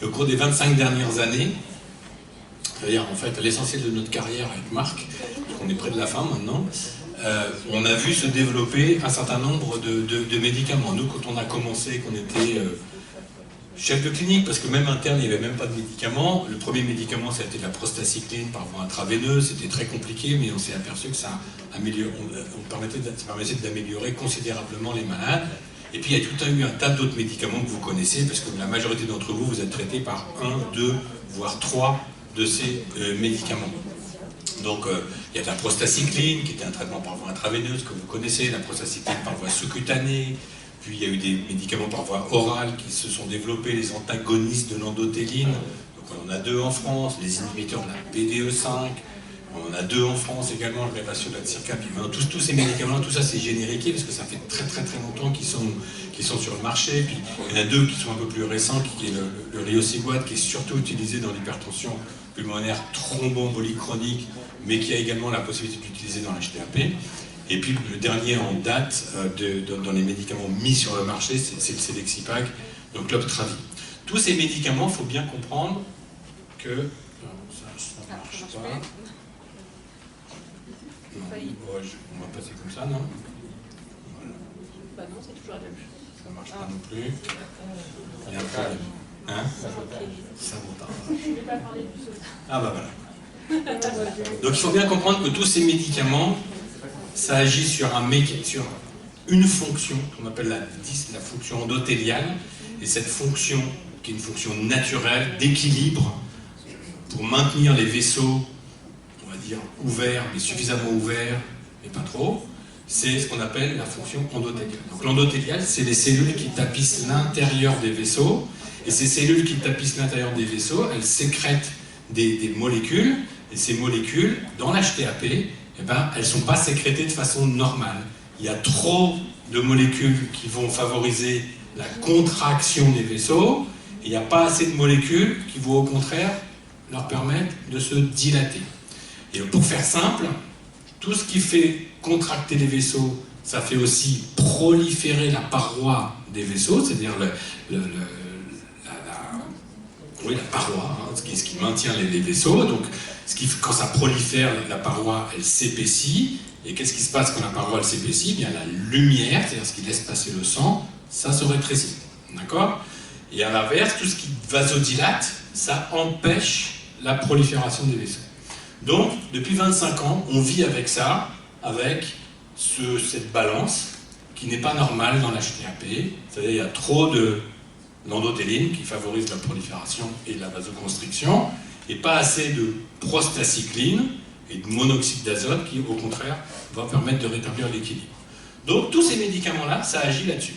Au cours des 25 dernières années, c'est-à-dire en fait l'essentiel de notre carrière avec Marc, on est près de la fin maintenant, on a vu se développer un certain nombre de médicaments. Nous, quand on a commencé, qu'on était chef de clinique, parce que même interne, il n'y avait même pas de médicaments. Le premier médicament, ça a été la prostacycline par voie intraveineuse. C'était très compliqué, mais on s'est aperçu que ça permettait d'améliorer considérablement les malades. Et puis il y a tout eu un tas d'autres médicaments que vous connaissez, parce que la majorité d'entre vous, vous êtes traités par 1, 2, voire 3 de ces médicaments. Donc il y a de la prostacycline, qui était un traitement par voie intraveineuse, que vous connaissez, la prostacycline par voie sous-cutanée. Puis il y a eu des médicaments par voie orale qui se sont développés, les antagonistes de l'endothéline. Donc on en a 2 en France, les inhibiteurs de la PDE5. On en a 2 en France également, le révationnate circa. Tous ces médicaments, tout ça c'est génériqué parce que ça fait très longtemps qu'ils sont sur le marché. Puis il y en a 2 qui sont un peu plus récents, qui est le riociguat, qui est surtout utilisé dans l'hypertension pulmonaire thromboembolique chronique, mais qui a également la possibilité d'utiliser dans l'HTAP. Et puis le dernier en date dans les médicaments mis sur le marché, c'est le Celexipac, donc l'Optravie. Tous ces médicaments, il faut bien comprendre que... ça ne marche pas. Non, on va passer comme ça, non? Voilà. Bah non, c'est toujours la même chose. Ça ne marche pas non plus. Il y a un problème. Hein? Ça vaut. Je ne vais pas parler du saut. Ah bah voilà. Donc il faut bien comprendre que tous ces médicaments, ça agit sur une fonction qu'on appelle la fonction endothéliale, et cette fonction, qui est une fonction naturelle d'équilibre pour maintenir les vaisseaux, on va dire ouverts, mais suffisamment ouverts, mais pas trop, c'est ce qu'on appelle la fonction endothéliale. Donc l'endothéliale, c'est les cellules qui tapissent l'intérieur des vaisseaux, et ces cellules qui tapissent l'intérieur des vaisseaux, elles sécrètent des molécules, et ces molécules, dans l'HTAP, eh ben, elles ne sont pas sécrétées de façon normale. Il y a trop de molécules qui vont favoriser la contraction des vaisseaux, et il n'y a pas assez de molécules qui vont au contraire leur permettre de se dilater. Et pour faire simple, tout ce qui fait contracter les vaisseaux, ça fait aussi proliférer la paroi des vaisseaux, c'est-à-dire la paroi, hein, ce qui maintient les vaisseaux. Donc, quand ça prolifère, la paroi, elle s'épaissit. Et qu'est-ce qui se passe quand la paroi, elle s'épaissit? Bien, la lumière, c'est-à-dire ce qui laisse passer le sang, ça se rétrécit. D'accord? Et à l'inverse, tout ce qui vasodilate, ça empêche la prolifération des vaisseaux. Donc, depuis 25 ans, on vit avec ça, avec cette balance qui n'est pas normale dans l'HTAP. C'est-à-dire qu'il y a trop d'endothéline qui favorise la prolifération et la vasoconstriction, et pas assez de prostacycline et de monoxyde d'azote qui, au contraire, va permettre de rétablir l'équilibre. Donc, tous ces médicaments-là, ça agit là-dessus.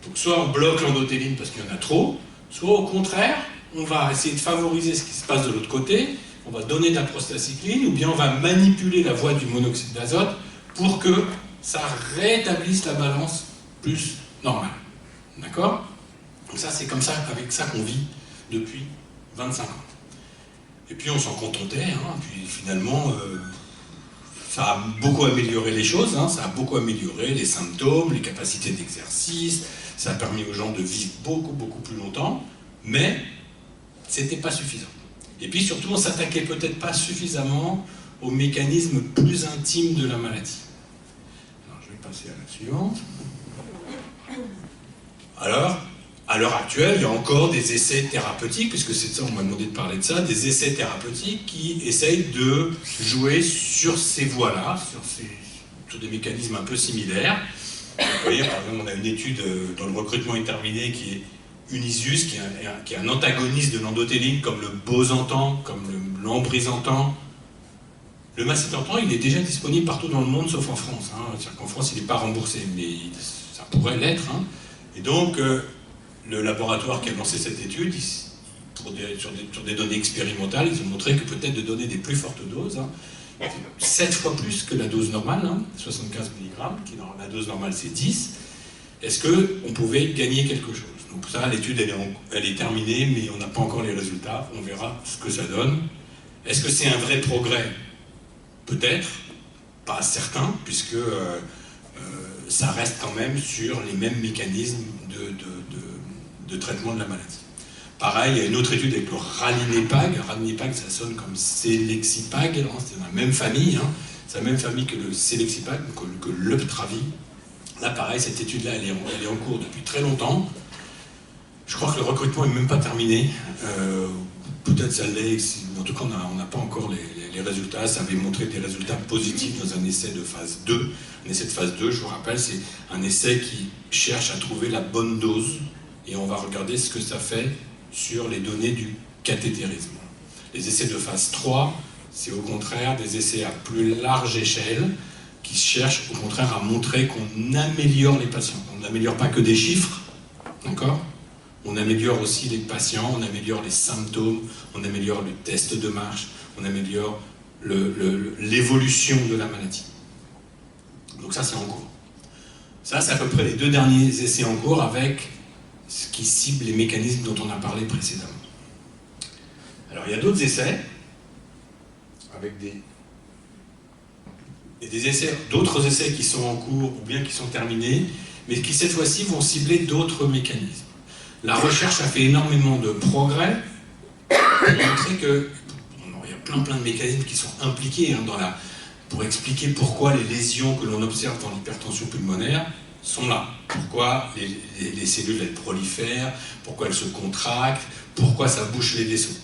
Donc, soit on bloque l'endothéline parce qu'il y en a trop, soit au contraire, on va essayer de favoriser ce qui se passe de l'autre côté, on va donner de la prostacycline, ou bien on va manipuler la voie du monoxyde d'azote pour que ça rétablisse la balance plus normale. D'accord? Donc ça, c'est comme ça, avec ça qu'on vit depuis 25 ans. Et puis on s'en contentait, hein, puis finalement, ça a beaucoup amélioré les choses, hein, ça a beaucoup amélioré les symptômes, les capacités d'exercice, ça a permis aux gens de vivre beaucoup plus longtemps, mais c'était pas suffisant. Et puis surtout, on s'attaquait peut-être pas suffisamment aux mécanismes plus intimes de la maladie. Alors, je vais passer à la suivante. Alors, à l'heure actuelle, il y a encore des essais thérapeutiques, puisque c'est ça, on m'a demandé de parler de ça, des essais thérapeutiques qui essayent de jouer sur ces voies-là, sur des mécanismes un peu similaires. Vous voyez, par exemple, on a une étude dans le recrutement interminé qui est Unisus, qui est un antagoniste de l'endothéline, comme le bosentan, comme l'embrisentan. Le macitentan, il est déjà disponible partout dans le monde, sauf en France. Hein. C'est-à-dire qu'en France, il n'est pas remboursé, mais ça pourrait l'être. Hein. Et donc, le laboratoire qui a lancé cette étude, sur des données expérimentales, ils ont montré que peut-être de donner des plus fortes doses, hein, 7 fois plus que la dose normale, hein, 75 mg, qui la dose normale c'est 10, est-ce qu'on pouvait gagner quelque chose? Donc ça, l'étude elle est terminée, mais on n'a pas encore les résultats, on verra ce que ça donne. Est-ce que c'est un vrai progrès? Peut-être, pas certain, puisque ça reste quand même sur les mêmes mécanismes de traitement de la maladie. Pareil, il y a une autre étude avec le Ralinepag. Ralinepag, ça sonne comme Selexipag, hein, c'est dans la même famille, hein, c'est la même famille que le Selexipag, que l'Uptravi. Là, pareil, cette étude-là, elle est en cours depuis très longtemps. Je crois que le recrutement n'est même pas terminé. Peut-être ça l'est, en tout cas, on n'a pas encore les résultats. Ça avait montré des résultats positifs dans un essai de phase 2. Un essai de phase 2, je vous rappelle, c'est un essai qui cherche à trouver la bonne dose. Et on va regarder ce que ça fait sur les données du cathétérisme. Les essais de phase 3, c'est au contraire des essais à plus large échelle qui cherchent au contraire à montrer qu'on améliore les patients. On n'améliore pas que des chiffres, d'accord ? On améliore aussi les patients, on améliore les symptômes, on améliore le test de marche, on améliore l'évolution de la maladie. Donc ça, c'est en cours. Ça, c'est à peu près les 2 derniers essais en cours avec ce qui cible les mécanismes dont on a parlé précédemment. Alors, il y a d'autres essais, avec d'autres essais qui sont en cours ou bien qui sont terminés, mais qui cette fois-ci vont cibler d'autres mécanismes. La recherche a fait énormément de progrès pour montrer que il y a plein de mécanismes qui sont impliqués pour expliquer pourquoi les lésions que l'on observe dans l'hypertension pulmonaire sont là. Pourquoi les cellules elles prolifèrent, pourquoi elles se contractent, pourquoi ça bouche les vaisseaux.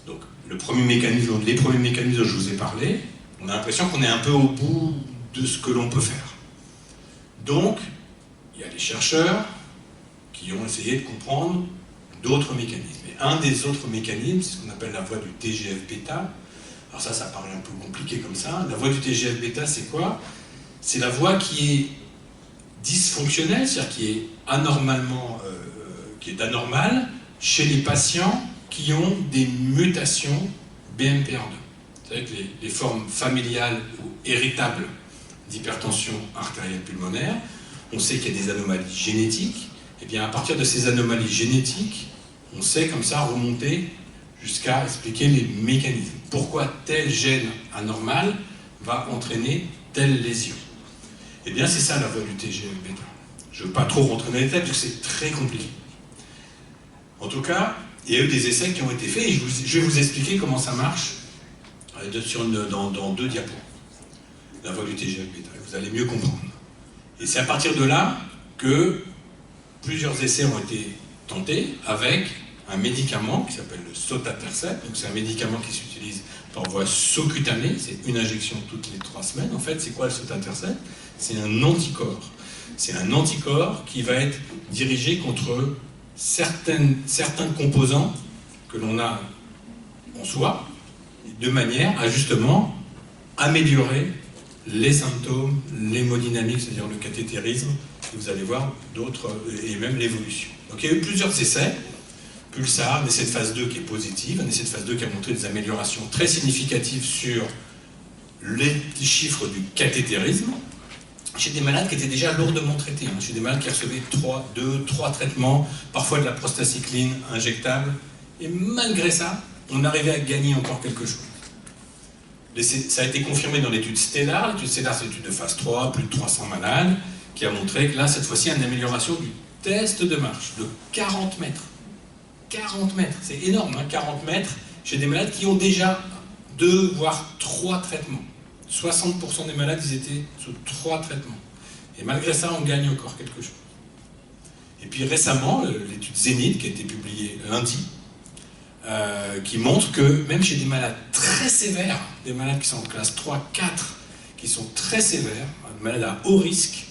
Donc les premiers mécanismes dont je vous ai parlé, on a l'impression qu'on est un peu au bout de ce que l'on peut faire. Donc, il y a les chercheurs qui ont essayé de comprendre d'autres mécanismes. Et un des autres mécanismes, c'est ce qu'on appelle la voie du TGF-bêta. Alors ça paraît un peu compliqué comme ça. La voie du TGF-bêta, c'est quoi? C'est la voie qui est dysfonctionnelle, c'est-à-dire qui est anormale chez les patients qui ont des mutations BMPR2. C'est-à-dire que les formes familiales ou héritables d'hypertension artérielle pulmonaire, on sait qu'il y a des anomalies génétiques. Et bien à partir de ces anomalies génétiques, on sait comme ça remonter jusqu'à expliquer les mécanismes. Pourquoi tel gène anormal va entraîner telle lésion? Eh bien c'est ça la voie du TGF-bêta. Je ne veux pas trop rentrer dans les détails parce que c'est très compliqué. En tout cas, il y a eu des essais qui ont été faits et je vais vous expliquer comment ça marche dans 2 diapos. La voie du TGF-bêta, vous allez mieux comprendre. Et c'est à partir de là que plusieurs essais ont été tentés avec un médicament qui s'appelle le sotatercept. Donc c'est un médicament qui s'utilise par voie sous-cutanée, c'est une injection toutes les 3 semaines. En fait, c'est quoi le sotatercept? C'est un anticorps. C'est un anticorps qui va être dirigé contre certains composants que l'on a en soi, de manière à justement améliorer les symptômes, l'hémodynamique, c'est-à-dire le cathétérisme, et vous allez voir d'autres, et même l'évolution. Donc il y a eu plusieurs essais. Pulsar, un essai de phase 2 qui est positif, un essai de phase 2 qui a montré des améliorations très significatives sur les chiffres du cathétérisme, chez des malades qui étaient déjà lourdement traités, chez des malades qui recevaient 3 traitements, parfois de la prostacycline injectable, et malgré ça, on arrivait à gagner encore quelque chose. Ça a été confirmé dans l'étude Stellar. L'étude Stellar, c'est une étude de phase 3, plus de 300 malades, qui a montré que là, cette fois-ci, une amélioration du test de marche de 40 mètres. 40 mètres, c'est énorme, 40 mètres, chez des malades qui ont déjà 2 voire 3 traitements. 60% des malades, ils étaient sous 3 traitements. Et malgré ça, on gagne encore quelque chose. Et puis récemment, l'étude Zénith, qui a été publiée lundi, qui montre que même chez des malades très sévères, des malades qui sont en classe 3, 4, qui sont très sévères, des malades à haut risque,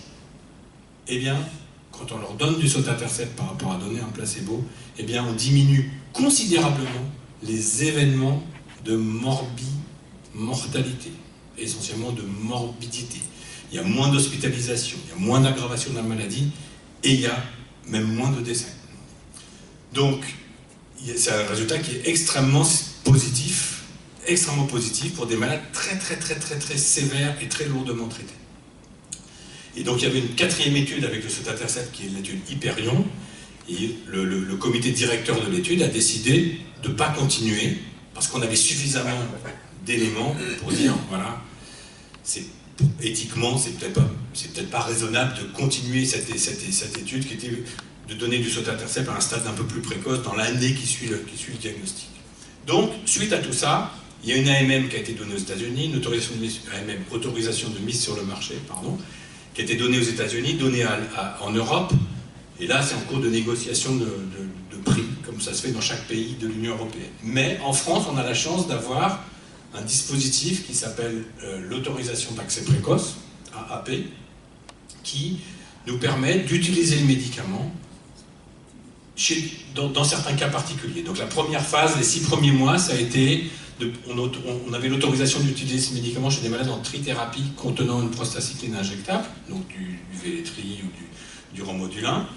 eh bien, quand on leur donne du sotatercept par rapport à donner un placebo, eh bien, on diminue considérablement les événements de mortalité, essentiellement de morbidité. Il y a moins d'hospitalisation, il y a moins d'aggravation de la maladie, et il y a même moins de décès. Donc, c'est un résultat qui est extrêmement positif pour des malades très sévères et très lourdement traités. Et donc il y avait une 4e étude avec le sotatercept qui est l'étude Hyperion, et le comité directeur de l'étude a décidé de ne pas continuer parce qu'on avait suffisamment d'éléments pour dire voilà, éthiquement c'est peut-être pas raisonnable de continuer cette étude qui était de donner du sotatercept à un stade un peu plus précoce dans l'année qui suit le diagnostic. Donc, suite à tout ça, il y a une AMM qui a été donnée aux États-Unis, une autorisation de mise sur le marché, qui a été donnée aux États-Unis, donnée en Europe, et là c'est en cours de négociation de prix, comme ça se fait dans chaque pays de l'Union européenne. Mais en France, on a la chance d'avoir un dispositif qui s'appelle l'autorisation d'accès précoce, AAP, qui nous permet d'utiliser le médicament dans certains cas particuliers. Donc la première phase, les 6 premiers mois, ça a été, on avait l'autorisation d'utiliser ce médicament chez des malades en trithérapie contenant une prostacycline injectable, donc du Vélétri ou du Romodulin.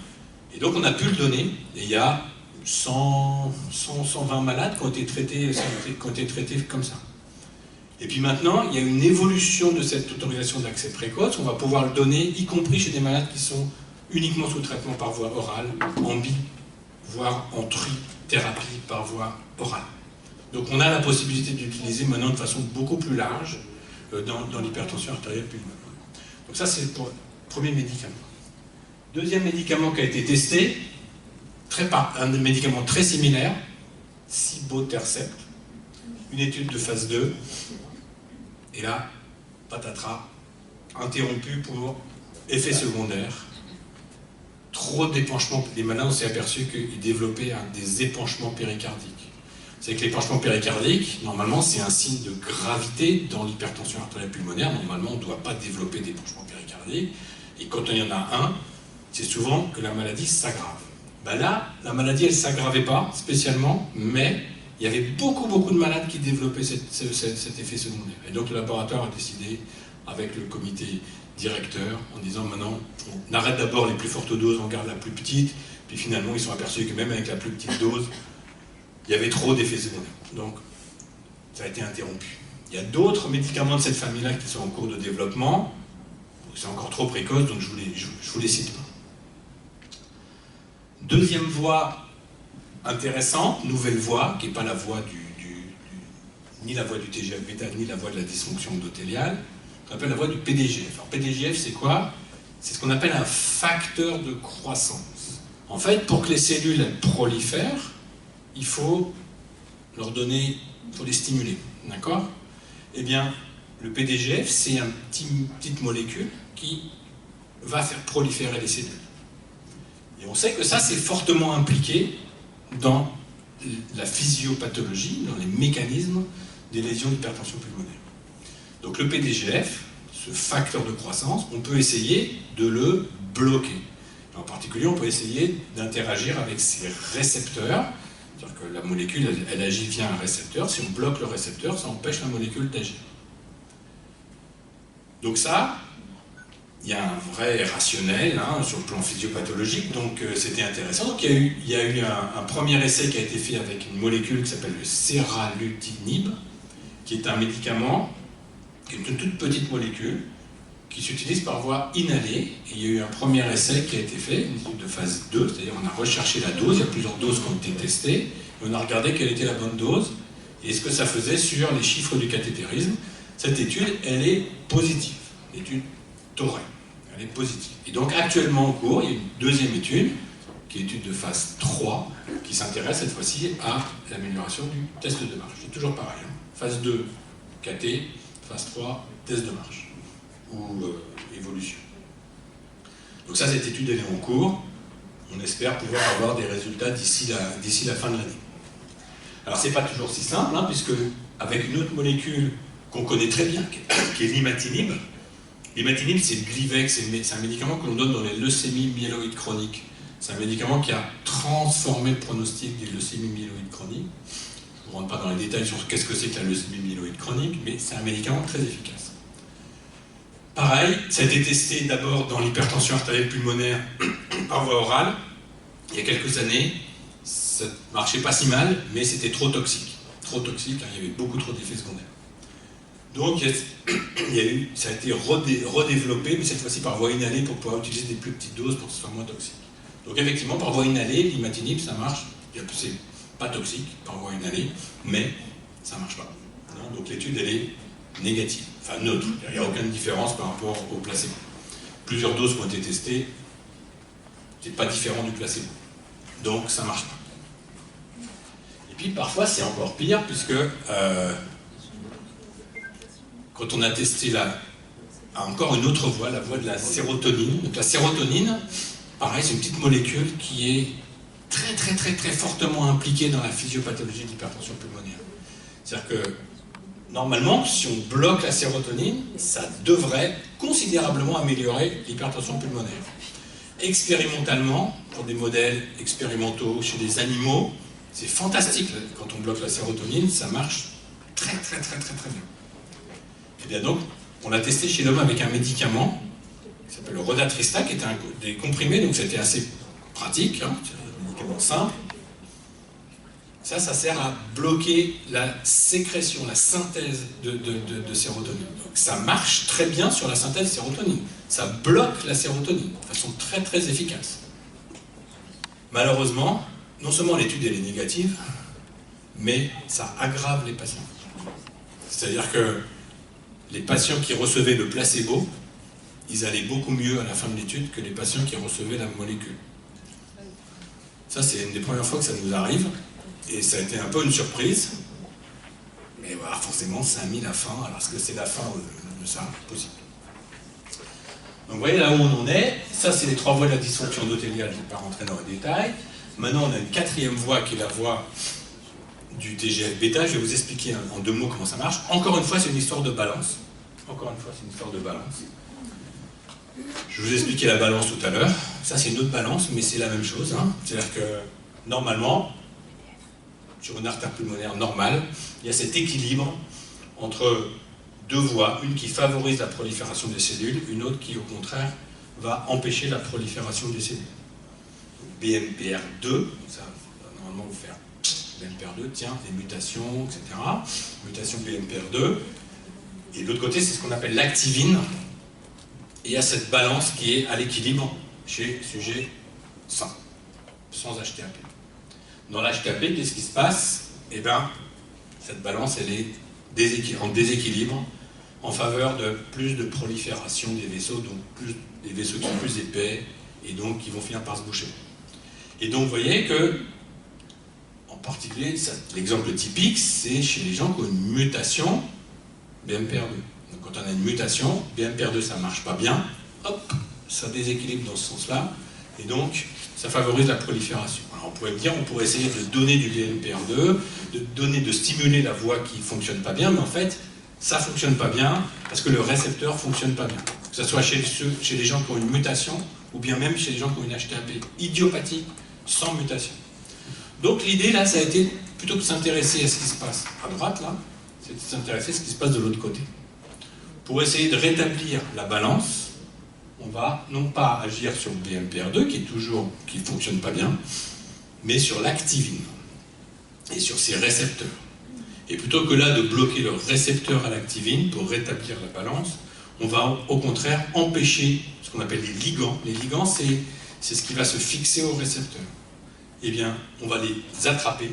Et donc on a pu le donner, et il y a 120 malades qui ont été traités comme ça. Et puis maintenant, il y a une évolution de cette autorisation d'accès précoce, on va pouvoir le donner, y compris chez des malades qui sont uniquement sous traitement par voie orale, en voire en trithérapie par voie orale. Donc on a la possibilité d'utiliser maintenant de façon beaucoup plus large dans l'hypertension artérielle pulmonaire. Donc ça c'est pour le premier médicament. Deuxième médicament qui a été testé, un médicament très similaire, cibotercept, une étude de phase 2, et là, patatras, interrompu pour effet secondaire. Trop d'épanchements. Les malades, on s'est aperçu qu'ils développaient des épanchements péricardiques. C'est que l'épanchement péricardique, normalement, c'est un signe de gravité dans l'hypertension artérielle pulmonaire. Normalement, on ne doit pas développer d'épanchement péricardique. Et quand il y en a un, c'est souvent que la maladie s'aggrave. Ben là, la maladie, elle ne s'aggravait pas spécialement, mais il y avait beaucoup de malades qui développaient cet effet secondaire. Et donc le laboratoire a décidé, avec le comité directeur, en disant maintenant, on arrête d'abord les plus fortes doses, on garde la plus petite, puis finalement ils sont aperçus que même avec la plus petite dose, il y avait trop d'effets secondaires. Donc ça a été interrompu. Il y a d'autres médicaments de cette famille-là qui sont en cours de développement, c'est encore trop précoce, donc je vous les cite pas. Deuxième voie intéressante, nouvelle voie, qui n'est pas la voie ni la voie du TGF-bêta, ni la voie de la dysfonction endothéliale, qu'on appelle la voie du PDGF. Alors PDGF, c'est quoi? C'est ce qu'on appelle un facteur de croissance. En fait, pour que les cellules elles prolifèrent, il faut leur donner, il faut les stimuler, d'accord? Eh bien, le PDGF, c'est une petite molécule qui va faire proliférer les cellules. Et on sait que ça, c'est fortement impliqué dans la physiopathologie, dans les mécanismes des lésions d'hypertension pulmonaire. Donc le PDGF, ce facteur de croissance, on peut essayer de le bloquer. En particulier, on peut essayer d'interagir avec ces récepteurs, c'est-à-dire que la molécule, elle agit via un récepteur. Si on bloque le récepteur, ça empêche la molécule d'agir. Donc ça, il y a un vrai rationnel sur le plan physiopathologique, donc c'était intéressant. Donc il y a eu un premier essai qui a été fait avec une molécule qui s'appelle le seralutinib, qui est un médicament, qui est une toute petite molécule, qui s'utilise par voie inhalée. Et il y a eu un premier essai qui a été fait, une étude de phase 2, c'est-à-dire on a recherché la dose, il y a plusieurs doses qui ont été testées, et on a regardé quelle était la bonne dose, et ce que ça faisait sur les chiffres du cathétérisme. Cette étude, elle est positive, l'étude Torrey, elle est positive. Et donc actuellement en cours, il y a une deuxième étude, qui est l'étude de phase 3, qui s'intéresse cette fois-ci à l'amélioration du test de marche. C'est toujours pareil, phase 2, KT, phase 3, test de marche, ou évolution. Donc ça, cette étude, elle est en cours. On espère pouvoir avoir des résultats d'ici la fin de l'année. Alors c'est pas toujours si simple, puisque avec une autre molécule qu'on connaît très bien, qui est l'imatinib. L'imatinib, c'est le Glyvex, c'est un médicament que l'on donne dans les leucémies myéloïdes chroniques. C'est un médicament qui a transformé le pronostic des leucémies myéloïdes chroniques. Je ne rentre pas dans les détails sur qu'est-ce que c'est que la leucémie myéloïde chronique, mais c'est un médicament très efficace. Pareil, ça a été testé d'abord dans l'hypertension artérielle pulmonaire par voie orale. Il y a quelques années, ça ne marchait pas si mal, mais c'était trop toxique. Trop toxique, il y avait beaucoup trop d'effets secondaires. Donc ça a été redéveloppé, mais cette fois-ci par voie inhalée pour pouvoir utiliser des plus petites doses pour que ce soit moins toxique. Donc effectivement, par voie inhalée, l'imatinib, ça marche. C'est pas toxique par voie inhalée, mais ça ne marche pas. Donc l'étude, elle est négative, enfin neutre. Il n'y a aucune différence par rapport au placebo. Plusieurs doses qui ont été testées, C'est pas différent du placebo. Donc ça marche pas. Et puis parfois c'est encore pire, puisque quand on a testé encore une autre voie, la voie de la sérotonine. Donc la sérotonine, pareil, c'est une petite molécule qui est très très très très fortement impliquée dans la physiopathologie de l'hypertension pulmonaire. C'est-à-dire que normalement, si on bloque la sérotonine, ça devrait considérablement améliorer l'hypertension pulmonaire. Expérimentalement, pour des modèles expérimentaux chez des animaux, c'est fantastique. Quand on bloque la sérotonine, ça marche très très très très très bien. Et bien donc, on l'a testé chez l'homme avec un médicament qui s'appelle le Rodatristat, qui était des comprimés, donc c'était assez pratique, hein, un médicament simple. Ça sert à bloquer la sécrétion, la synthèse de sérotonine. Donc ça marche très bien sur la synthèse de sérotonine. Ça bloque la sérotonine de façon très très efficace. Malheureusement, non seulement l'étude elle est négative, mais ça aggrave les patients. C'est-à-dire que les patients qui recevaient le placebo, ils allaient beaucoup mieux à la fin de l'étude que les patients qui recevaient la molécule. Ça, c'est une des premières fois que ça nous arrive, et ça a été un peu une surprise. Mais voilà, forcément, ça a mis la fin. Alors, est-ce que c'est la fin de ça? Possible. Donc, vous voyez là où on en est. Ça, c'est les 3 voies de la dysfonction endothéliale. Je ne vais pas rentrer dans les détails. Maintenant, on a une 4e voie qui est la voie du TGF-bêta. Je vais vous expliquer en 2 mots comment ça marche. Encore une fois, c'est une histoire de balance. Encore une fois, c'est une histoire de balance. Je vous ai expliqué la balance tout à l'heure. Ça, c'est une autre balance, mais c'est la même chose. Hein. C'est-à-dire que, normalement, sur une artère pulmonaire normale, il y a cet équilibre entre 2 voies, une qui favorise la prolifération des cellules, une autre qui, au contraire, va empêcher la prolifération des cellules. BMPR2, ça va normalement vous faire BMPR2, tiens, les mutations, etc. Mutation BMPR2. Et de l'autre côté, c'est ce qu'on appelle l'activine. Et il y a cette balance qui est à l'équilibre chez sujet sain, sans HTAP. Dans l'HTAP, qu'est-ce qui se passe? Eh bien, cette balance, elle est en déséquilibre en faveur de plus de prolifération des vaisseaux, donc des vaisseaux qui sont plus épais et donc qui vont finir par se boucher. Et donc, vous voyez que, en particulier, l'exemple typique, c'est chez les gens qui ont une mutation BMPR2. Donc, quand on a une mutation, BMPR2, ça ne marche pas bien, hop, ça déséquilibre dans ce sens-là, et donc, ça favorise la prolifération. Alors, on pourrait dire, on pourrait essayer de donner du BMPR2, de stimuler la voie qui ne fonctionne pas bien, mais en fait, ça ne fonctionne pas bien parce que le récepteur ne fonctionne pas bien. Que ce soit chez les gens qui ont une mutation, ou bien même chez les gens qui ont une HTAP idiopathique, sans mutation. Donc l'idée, là, ça a été, plutôt que de s'intéresser à ce qui se passe à droite, là, c'est de s'intéresser à ce qui se passe de l'autre côté. Pour essayer de rétablir la balance, on va non pas agir sur le BMPR2, qui ne fonctionne pas bien, mais sur l'activine et sur ses récepteurs. Et plutôt que là de bloquer le récepteur à l'activine pour rétablir la balance, on va au contraire empêcher ce qu'on appelle les ligands. Les ligands, c'est ce qui va se fixer au récepteur. Eh bien, on va les attraper,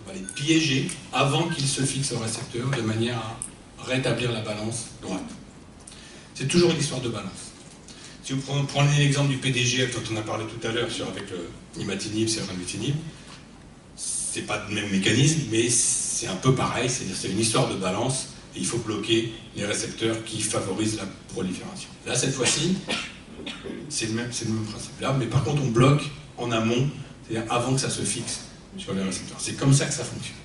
on va les piéger avant qu'ils se fixent au récepteur, de manière à rétablir la balance droite. C'est toujours une histoire de balance. Si vous prenez l'exemple du PDGF dont on a parlé tout à l'heure avec l'imatinib, seralutinib, c'est pas le même mécanisme, mais c'est un peu pareil, c'est-à-dire c'est une histoire de balance, et il faut bloquer les récepteurs qui favorisent la prolifération. Là, cette fois-ci, c'est le même principe. Là, mais par contre, on bloque en amont, c'est-à-dire avant que ça se fixe sur les récepteurs. C'est comme ça que ça fonctionne.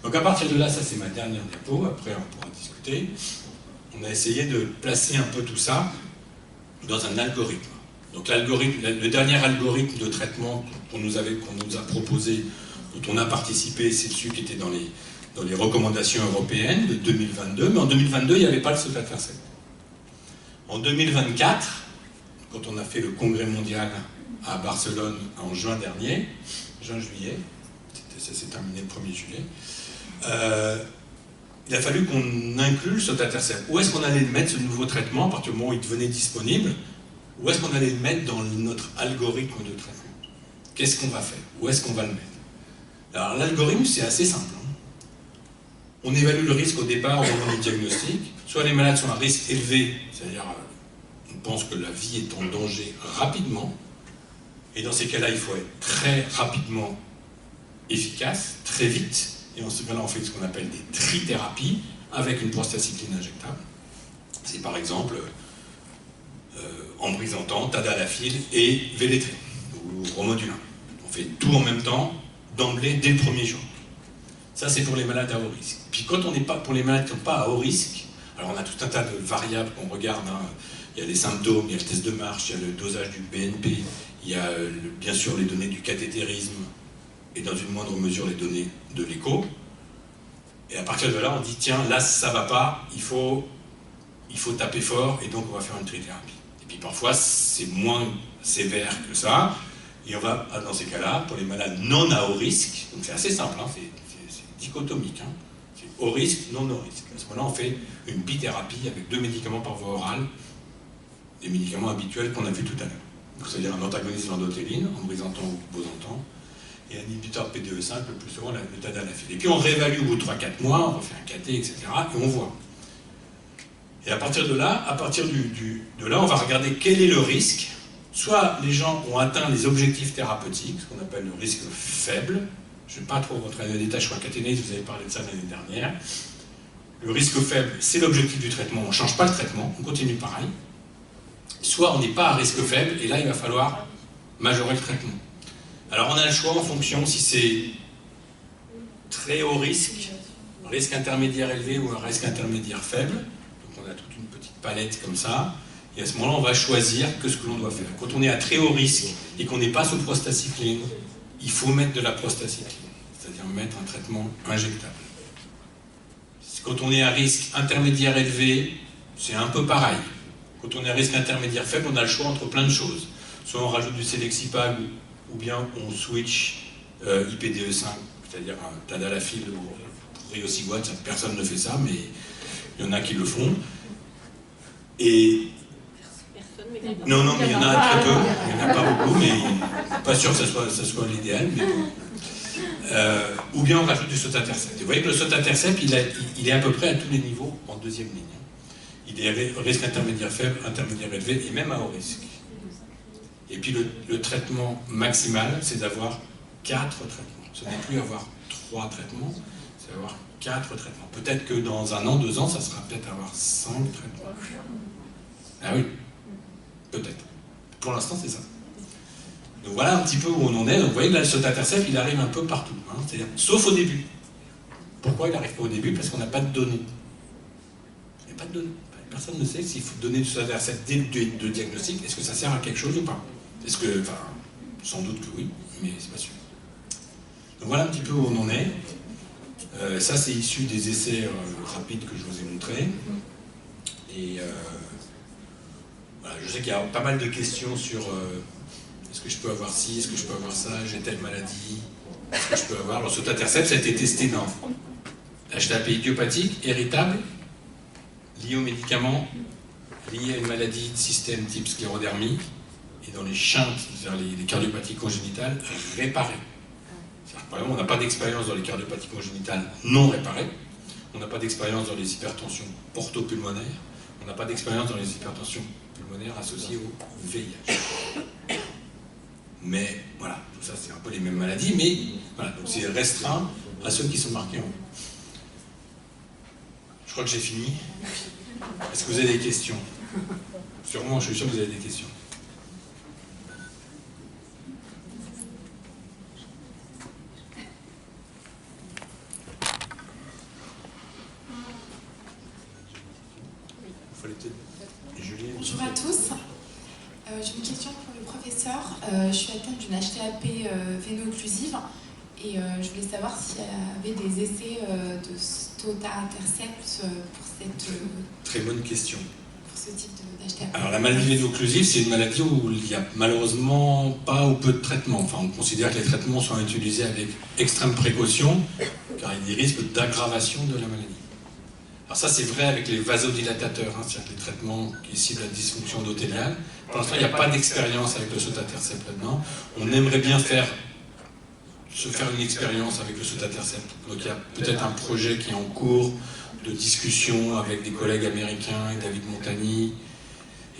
Donc à partir de là, ça c'est ma dernière diapo, après on pourra discuter. On a essayé de placer un peu tout ça dans un algorithme. Donc l'algorithme, le dernier algorithme de traitement qu'on nous a proposé, dont on a participé, c'est celui qui était dans les recommandations européennes de 2022, mais en 2022, il n'y avait pas le sotatercept. En 2024, quand on a fait le congrès mondial à Barcelone en juin-juillet, ça s'est terminé le 1er juillet, il a fallu qu'on inclue le sotatercept. Où est-ce qu'on allait le mettre, ce nouveau traitement, à partir du moment où il devenait disponible? Où est-ce qu'on allait le mettre dans notre algorithme de traitement? Qu'est-ce qu'on va faire? Où est-ce qu'on va le mettre? Alors l'algorithme, c'est assez simple. On évalue le risque au départ au moment du diagnostic. Soit les malades sont à risque élevé, c'est-à-dire on pense que la vie est en danger rapidement, Et dans ces cas-là, il faut être très rapidement efficace, très vite. Et en ce cas-là, on fait ce qu'on appelle des trithérapies avec une prostacycline injectable. C'est par exemple Ambrizantan, Tadalafil et Vélétrin, ou Romodulin. On fait tout en même temps, d'emblée, dès le premier jour. Ça, c'est pour les malades à haut risque. Puis quand on n'est pas, pour les malades qui ne sont pas à haut risque, alors on a tout un tas de variables qu'on regarde. Hein. Il y a les symptômes, il y a le test de marche, il y a le dosage du BNP, il y a bien sûr les données du cathétérisme et dans une moindre mesure les données de l'écho. Et à partir de là, on dit tiens, là ça ne va pas, il faut taper fort et donc on va faire une trithérapie. Et puis parfois c'est moins sévère que ça, et on va, dans ces cas-là, pour les malades non à haut risque, donc c'est assez simple, hein, c'est dichotomique, hein, c'est haut risque, non haut risque. À ce moment-là, on fait une bithérapie avec 2 médicaments par voie orale, des médicaments habituels qu'on a vus tout à l'heure. C'est-à-dire un antagoniste de l'endothéline, Ambrizantan ou Bosantan, et un inhibiteur de PDE5, le plus souvent le Tadalafil. Et puis on réévalue au bout de 3-4 mois, on refait un KT, etc., et on voit. Et à partir de là, on va regarder quel est le risque. Soit les gens ont atteint les objectifs thérapeutiques, ce qu'on appelle le risque faible. Je ne vais pas trop rentrer dans les détails, je crois qu'Athénée, vous avez parlé de ça l'année dernière. Le risque faible, c'est l'objectif du traitement, on ne change pas le traitement, on continue pareil. Soit on n'est pas à risque faible, et là il va falloir majorer le traitement. Alors on a le choix en fonction si c'est très haut risque, risque intermédiaire élevé ou un risque intermédiaire faible. Donc on a toute une petite palette comme ça. Et à ce moment-là, on va choisir que ce que l'on doit faire. Quand on est à très haut risque et qu'on n'est pas sous prostacycline, il faut mettre de la prostacycline, c'est-à-dire mettre un traitement injectable. Quand on est à risque intermédiaire élevé, c'est un peu pareil. Quand on est à risque intermédiaire faible, on a le choix entre plein de choses. Soit on rajoute du Selexipag, ou bien on switch IPDE5, c'est-à-dire un Tadalafil ou Riociguat, personne ne fait ça, mais il y en a qui le font. Et non, mais il y en a très peu, il n'y en a pas beaucoup, mais pas sûr que ça soit l'idéal. Mais ou bien on rajoute du sotatercept. Vous voyez que le sotatercept, il est à peu près à tous les niveaux en deuxième ligne. Il est à risque intermédiaire faible, intermédiaire élevé et même à haut risque. Et puis le traitement maximal, c'est d'avoir 4 traitements. Ce n'est plus avoir 3 traitements, c'est avoir 4 traitements. Peut-être que dans 1 an, 2 ans, ça sera peut-être avoir 5 traitements. Ah oui, peut-être. Pour l'instant, c'est ça. Donc voilà un petit peu où on en est. Donc vous voyez que là, le sotatercept, il arrive un peu partout. Hein, c'est-à-dire, sauf au début. Pourquoi il n'arrive pas au début? Parce qu'on n'a pas de données. Il n'y a pas de données. Personne ne sait s'il faut donner du sotatercept dès le diagnostic. Est-ce que ça sert à quelque chose ou pas? Est-ce que, enfin, sans doute que oui, mais c'est pas sûr. Donc voilà un petit peu où on en est. Ça, c'est issu des essais rapides que je vous ai montrés. Et voilà, je sais qu'il y a pas mal de questions sur est-ce que je peux avoir ci, est-ce que je peux avoir ça, j'ai telle maladie, est-ce que je peux avoir... Alors, sotatercept, ça a été testé dans HTAP idiopathique, héritable, lié aux médicaments, lié à une maladie de système type sclérodermie, et dans les shunts, c'est-à-dire les cardiopathies congénitales, réparées. Par exemple, on n'a pas d'expérience dans les cardiopathies congénitales non réparées, on n'a pas d'expérience dans les hypertensions portopulmonaires, on n'a pas d'expérience dans les hypertensions pulmonaires associées au VIH. Mais voilà, tout ça c'est un peu les mêmes maladies, mais voilà, donc c'est restreint à ceux qui sont marqués en haut. Je crois que j'ai fini. Est-ce que vous avez des questions? Sûrement, je suis sûr que vous avez des questions. Bonjour à tous. J'ai une question pour le professeur. Je suis atteinte d'une HTAP véno-occlusive et je voulais savoir s'il y avait des essais de sotatercept pour cette... Très bonne question. Pour ce type d'HTAP. Alors la maladie véno-occlusive, c'est une maladie où il n'y a malheureusement pas ou peu de traitements. Enfin, on considère que les traitements sont utilisés avec extrême précaution car il y a des risques d'aggravation de la maladie. Alors ça, c'est vrai avec les vasodilatateurs, hein, c'est-à-dire les traitements qui ciblent la dysfonction endothéliale. Pour l'instant, il n'y a pas d'expérience avec le sotatercept là-dedans. On aimerait bien se faire une expérience avec le sotatercept. Donc il y a peut-être un projet qui est en cours de discussion avec des collègues américains et David Montagny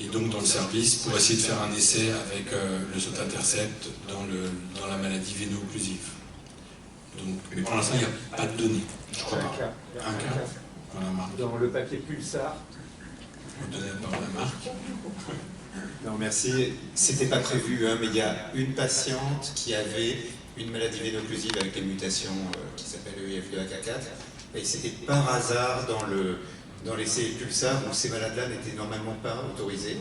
et donc dans le service pour essayer de faire un essai avec le sotatercept dans la maladie véno-occlusive. Mais pour l'instant, il n'y a pas de données, je crois pas. Un cas. Voilà, Marc. Dans le papier Pulsar. Vous donnez la parole à Marc. Non, merci. C'était pas prévu, hein, mais il y a une patiente qui avait une maladie véno-occlusive avec une mutation qui s'appelle EIF2AK4. Et c'était par hasard dans l'essai Pulsar où ces malades-là n'étaient normalement pas autorisés.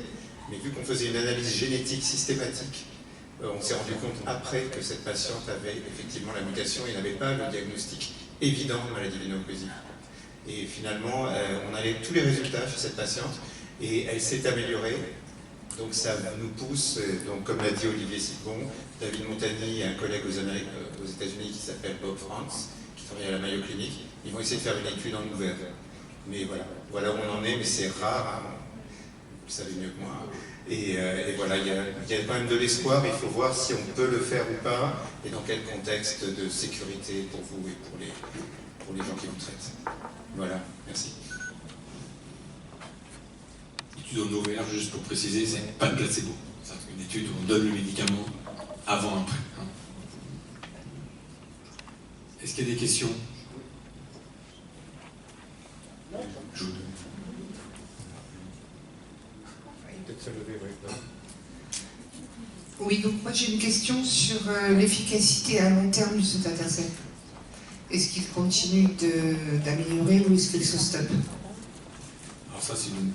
Mais vu qu'on faisait une analyse génétique systématique, on s'est rendu compte après que cette patiente avait effectivement la mutation et n'avait pas le diagnostic évident de maladie véno-occlusive. Et finalement, on avait tous les résultats chez cette patiente et elle s'est améliorée. Donc ça nous pousse, donc comme l'a dit Olivier Silbon, David Montagny et un collègue aux États-Unis qui s'appelle Bob France, qui travaille à la Mayo Clinic, ils vont essayer de faire une étude en ouvert. Mais voilà où on en est, mais c'est rare, hein, vous le savez mieux que moi. Et voilà, il y a quand même de l'espoir, il faut voir si on peut le faire ou pas, et dans quel contexte de sécurité pour vous et pour les gens qui vous traitent. Voilà, merci. Étude en ovaire, juste pour préciser, c'est pas de placebo. C'est une étude où on donne le médicament avant, après. Est-ce qu'il y a des questions? Peut-être se lever, oui. Oui, donc moi j'ai une question sur l'efficacité à long terme du sotatercept. Est-ce qu'il continue d'améliorer ou est-ce qu'il se stoppe? Alors ça, c'est une...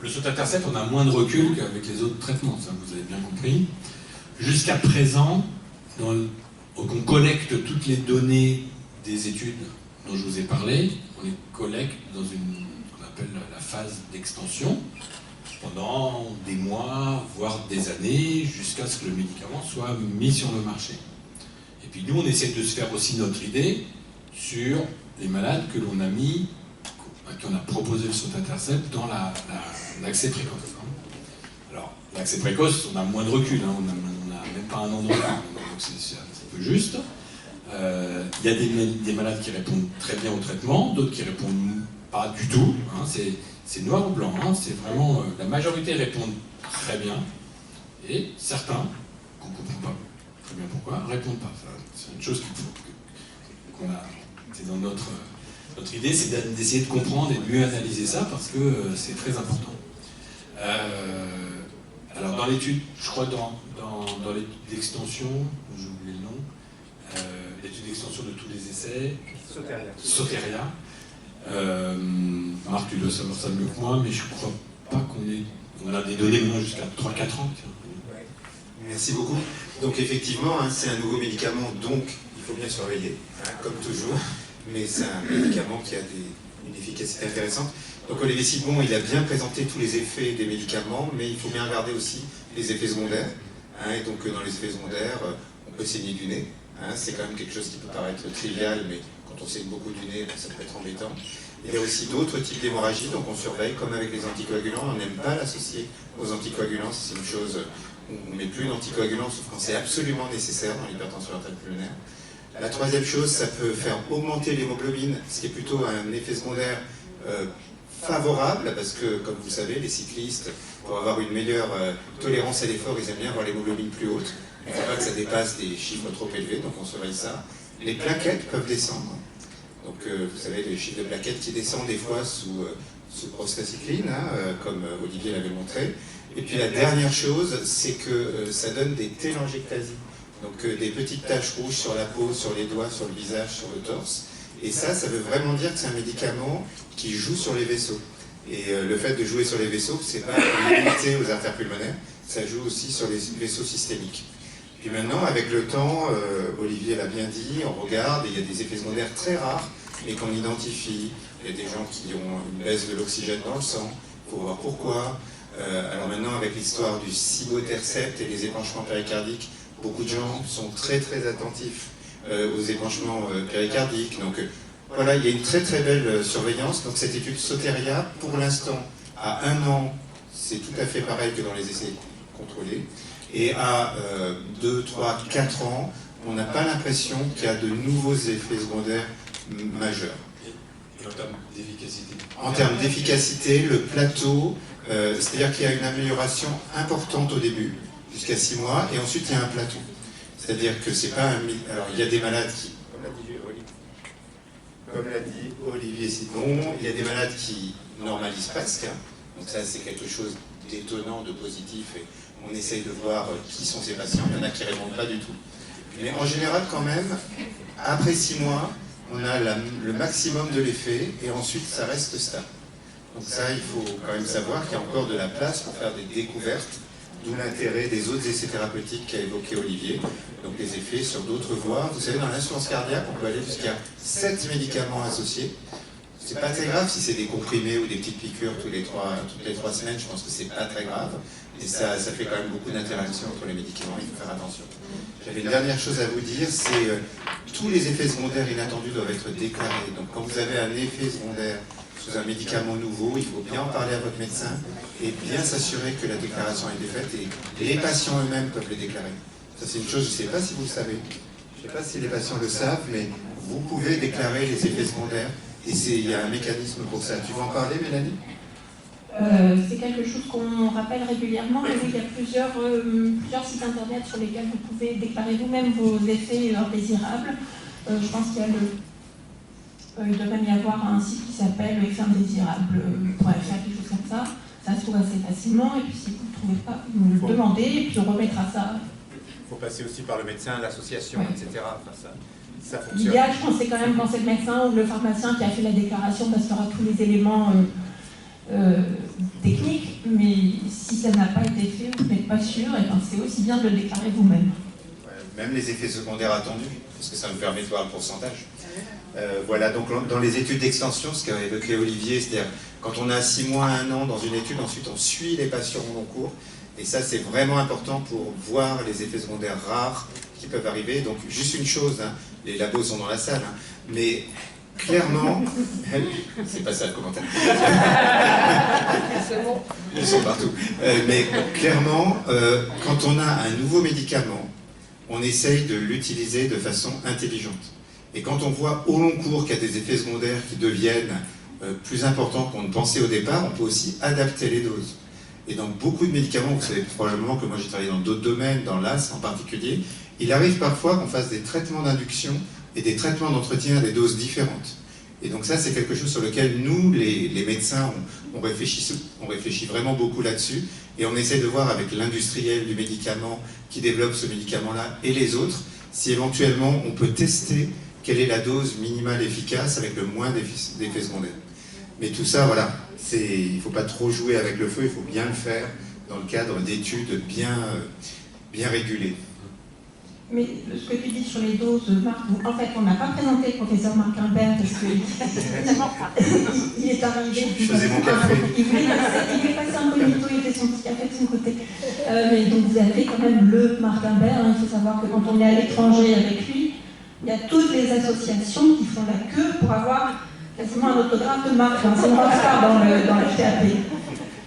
Le sotatercept, on a moins de recul qu'avec les autres traitements, ça vous avez bien compris. Jusqu'à présent, on collecte toutes les données des études dont je vous ai parlé, on les collecte dans qu'on appelle la phase d'extension, pendant des mois, voire des années, jusqu'à ce que le médicament soit mis sur le marché. Et puis nous, on essaie de se faire aussi notre idée sur les malades que l'on a mis, à qui on a proposé le sotatercept dans l'accès précoce. Alors, l'accès précoce, on a moins de recul, hein, on n'a même pas un an de recul, donc c'est un peu juste. Il y a des malades qui répondent très bien au traitement, d'autres qui répondent pas du tout. Hein, c'est noir ou blanc, hein, c'est vraiment la majorité répondent très bien, et certains, qu'on ne comprend pas très bien pourquoi, répondent pas. C'est une chose qu'il faut qu'on a. C'est dans notre idée, c'est d'essayer de comprendre et de mieux analyser ça parce que c'est très important. Alors dans l'étude, je crois dans l'étude d'extension, j'ai oublié le nom, l'étude d'extension de tous les essais, Soteria. Marc, tu dois savoir ça mieux que moi, mais je ne crois pas qu'on a des données jusqu'à 3-4 ans. Merci beaucoup. Donc effectivement, hein, c'est un nouveau médicament, donc il faut bien surveiller, hein, comme toujours. Mais c'est un médicament qui a une efficacité intéressante. Donc Olivier Silbon, il a bien présenté tous les effets des médicaments, mais il faut bien regarder aussi les effets secondaires. Hein, et donc dans les effets secondaires, on peut saigner du nez. Hein, c'est quand même quelque chose qui peut paraître trivial, mais quand on saigne beaucoup du nez, ça peut être embêtant. Il y a aussi d'autres types d'hémorragie, donc on surveille, comme avec les anticoagulants. On n'aime pas l'associer aux anticoagulants, c'est une chose où on ne met plus d'anticoagulants, sauf quand c'est absolument nécessaire dans l'hypertension artérielle pulmonaire. La troisième chose, ça peut faire augmenter l'hémoglobine, ce qui est plutôt un effet secondaire favorable, parce que, comme vous le savez, les cyclistes, pour avoir une meilleure tolérance à l'effort, ils aiment bien avoir l'hémoglobine plus haute. Il ne faut pas que ça dépasse des chiffres trop élevés, donc on surveille ça. Les plaquettes peuvent descendre. Donc, vous savez, les chiffres de plaquettes qui descendent des fois sous prostacycline, hein, comme Olivier l'avait montré. Et puis la dernière chose, c'est que ça donne des télangiectasies. Donc des petites taches rouges sur la peau, sur les doigts, sur le visage, sur le torse. Et ça veut vraiment dire que c'est un médicament qui joue sur les vaisseaux. Et le fait de jouer sur les vaisseaux, c'est pas limité aux artères pulmonaires, ça joue aussi sur les vaisseaux systémiques. Puis maintenant, avec le temps, Olivier l'a bien dit, on regarde, et il y a des effets secondaires très rares, mais qu'on identifie. Il y a des gens qui ont une baisse de l'oxygène dans le sang, il faut voir pourquoi. Alors maintenant, avec l'histoire du cibotercept et les épanchements péricardiques, beaucoup de gens sont très très attentifs aux épanchements péricardiques. Donc voilà, il y a une très très belle surveillance. Donc cette étude Soteria, pour l'instant, à 1 an, c'est tout à fait pareil que dans les essais contrôlés. Et à 2, 3, 4 ans, on n'a pas l'impression qu'il y a de nouveaux effets secondaires majeurs. Et en termes d'efficacité? En termes d'efficacité, le plateau C'est-à-dire qu'il y a une amélioration importante au début, jusqu'à 6 mois, et ensuite il y a un plateau. C'est-à-dire que c'est pas un... Alors il y a des malades qui, comme l'a dit Olivier Sidon, il y a des malades qui normalisent presque, hein. Donc ça c'est quelque chose d'étonnant, de positif, et on essaye de voir qui sont ces patients. Il y en a qui ne répondent pas du tout. Mais en général quand même, après 6 mois, on a le maximum de l'effet, et ensuite ça reste stable. Donc ça, il faut quand même savoir qu'il y a encore de la place pour faire des découvertes, d'où l'intérêt des autres essais thérapeutiques qu'a évoqué Olivier, donc des effets sur d'autres voies. Vous savez, dans l'insuffisance cardiaque, on peut aller jusqu'à 7 médicaments associés. C'est pas très grave si c'est des comprimés ou des petites piqûres toutes les 3 semaines, je pense que c'est pas très grave. Et ça fait quand même beaucoup d'interactions entre les médicaments, il faut faire attention. J'avais une dernière chose à vous dire, c'est tous les effets secondaires inattendus doivent être déclarés. Donc quand vous avez un effet secondaire sous un médicament nouveau, il faut bien en parler à votre médecin et bien s'assurer que la déclaration a été faite, et les patients eux-mêmes peuvent le déclarer. Ça c'est une chose, je ne sais pas si vous le savez, je ne sais pas si les patients le savent, mais vous pouvez déclarer les effets secondaires, et il y a un mécanisme pour ça. Tu veux en parler, Mélanie ? C'est quelque chose qu'on rappelle régulièrement, mais oui, il y a plusieurs sites internet sur lesquels vous pouvez déclarer vous-même vos effets indésirables. Je pense qu'il y a il devrait y avoir un site qui s'appelle effetindésirable.fr, quelque chose comme ça. Ça se trouve assez facilement, et puis si vous ne le trouvez pas, vous me le demandez, et puis on remettra ça. Il faut passer aussi par le médecin, l'association, Ouais. etc. Enfin, ça fonctionne. L'idéal, je pense, c'est quand même quand c'est le médecin ou le pharmacien qui a fait la déclaration, parce qu'il y aura tous les éléments techniques, mais si ça n'a pas été fait ou vous n'êtes pas sûr, et ben c'est aussi bien de le déclarer vous-même. Ouais, même les effets secondaires attendus, parce que ça me permet de voir le pourcentage. Voilà, donc dans les études d'extension, ce qu'a évoqué Olivier, c'est-à-dire quand on a 6 mois, 1 an dans une étude, ensuite on suit les patients au long cours, et ça c'est vraiment important pour voir les effets secondaires rares qui peuvent arriver. Donc juste une chose, hein, les labos sont dans la salle, hein, mais clairement, c'est pas ça le commentaire. Ils sont partout. Mais clairement, quand on a un nouveau médicament, on essaye de l'utiliser de façon intelligente. Et quand on voit au long cours qu'il y a des effets secondaires qui deviennent plus importants qu'on ne pensait au départ, on peut aussi adapter les doses. Et dans beaucoup de médicaments, vous savez probablement que moi j'ai travaillé dans d'autres domaines, dans l'asthme en particulier, il arrive parfois qu'on fasse des traitements d'induction et des traitements d'entretien à des doses différentes. Et donc ça, c'est quelque chose sur lequel nous, les médecins, on réfléchit vraiment beaucoup là-dessus, et on essaie de voir avec l'industriel du médicament qui développe ce médicament-là et les autres, si éventuellement on peut tester quelle est la dose minimale efficace avec le moins d'effets secondaires. Mais tout ça, voilà, il ne faut pas trop jouer avec le feu, il faut bien le faire dans le cadre d'études bien régulées. Mais ce que tu dis sur les doses, Marc, en fait, on n'a pas présenté le professeur Marc Imbert parce qu'il est arrivé. Je faisais mon café. Il voulait passer un bonito, il fait son petit café de son côté. Mais donc vous avez quand même le Marc Imbert. Hein, il faut savoir que quand on est à l'étranger avec lui, il y a toutes les associations qui font la queue pour avoir quasiment un autographe de Marc. Hein, c'est une rockstar dans le FTAP.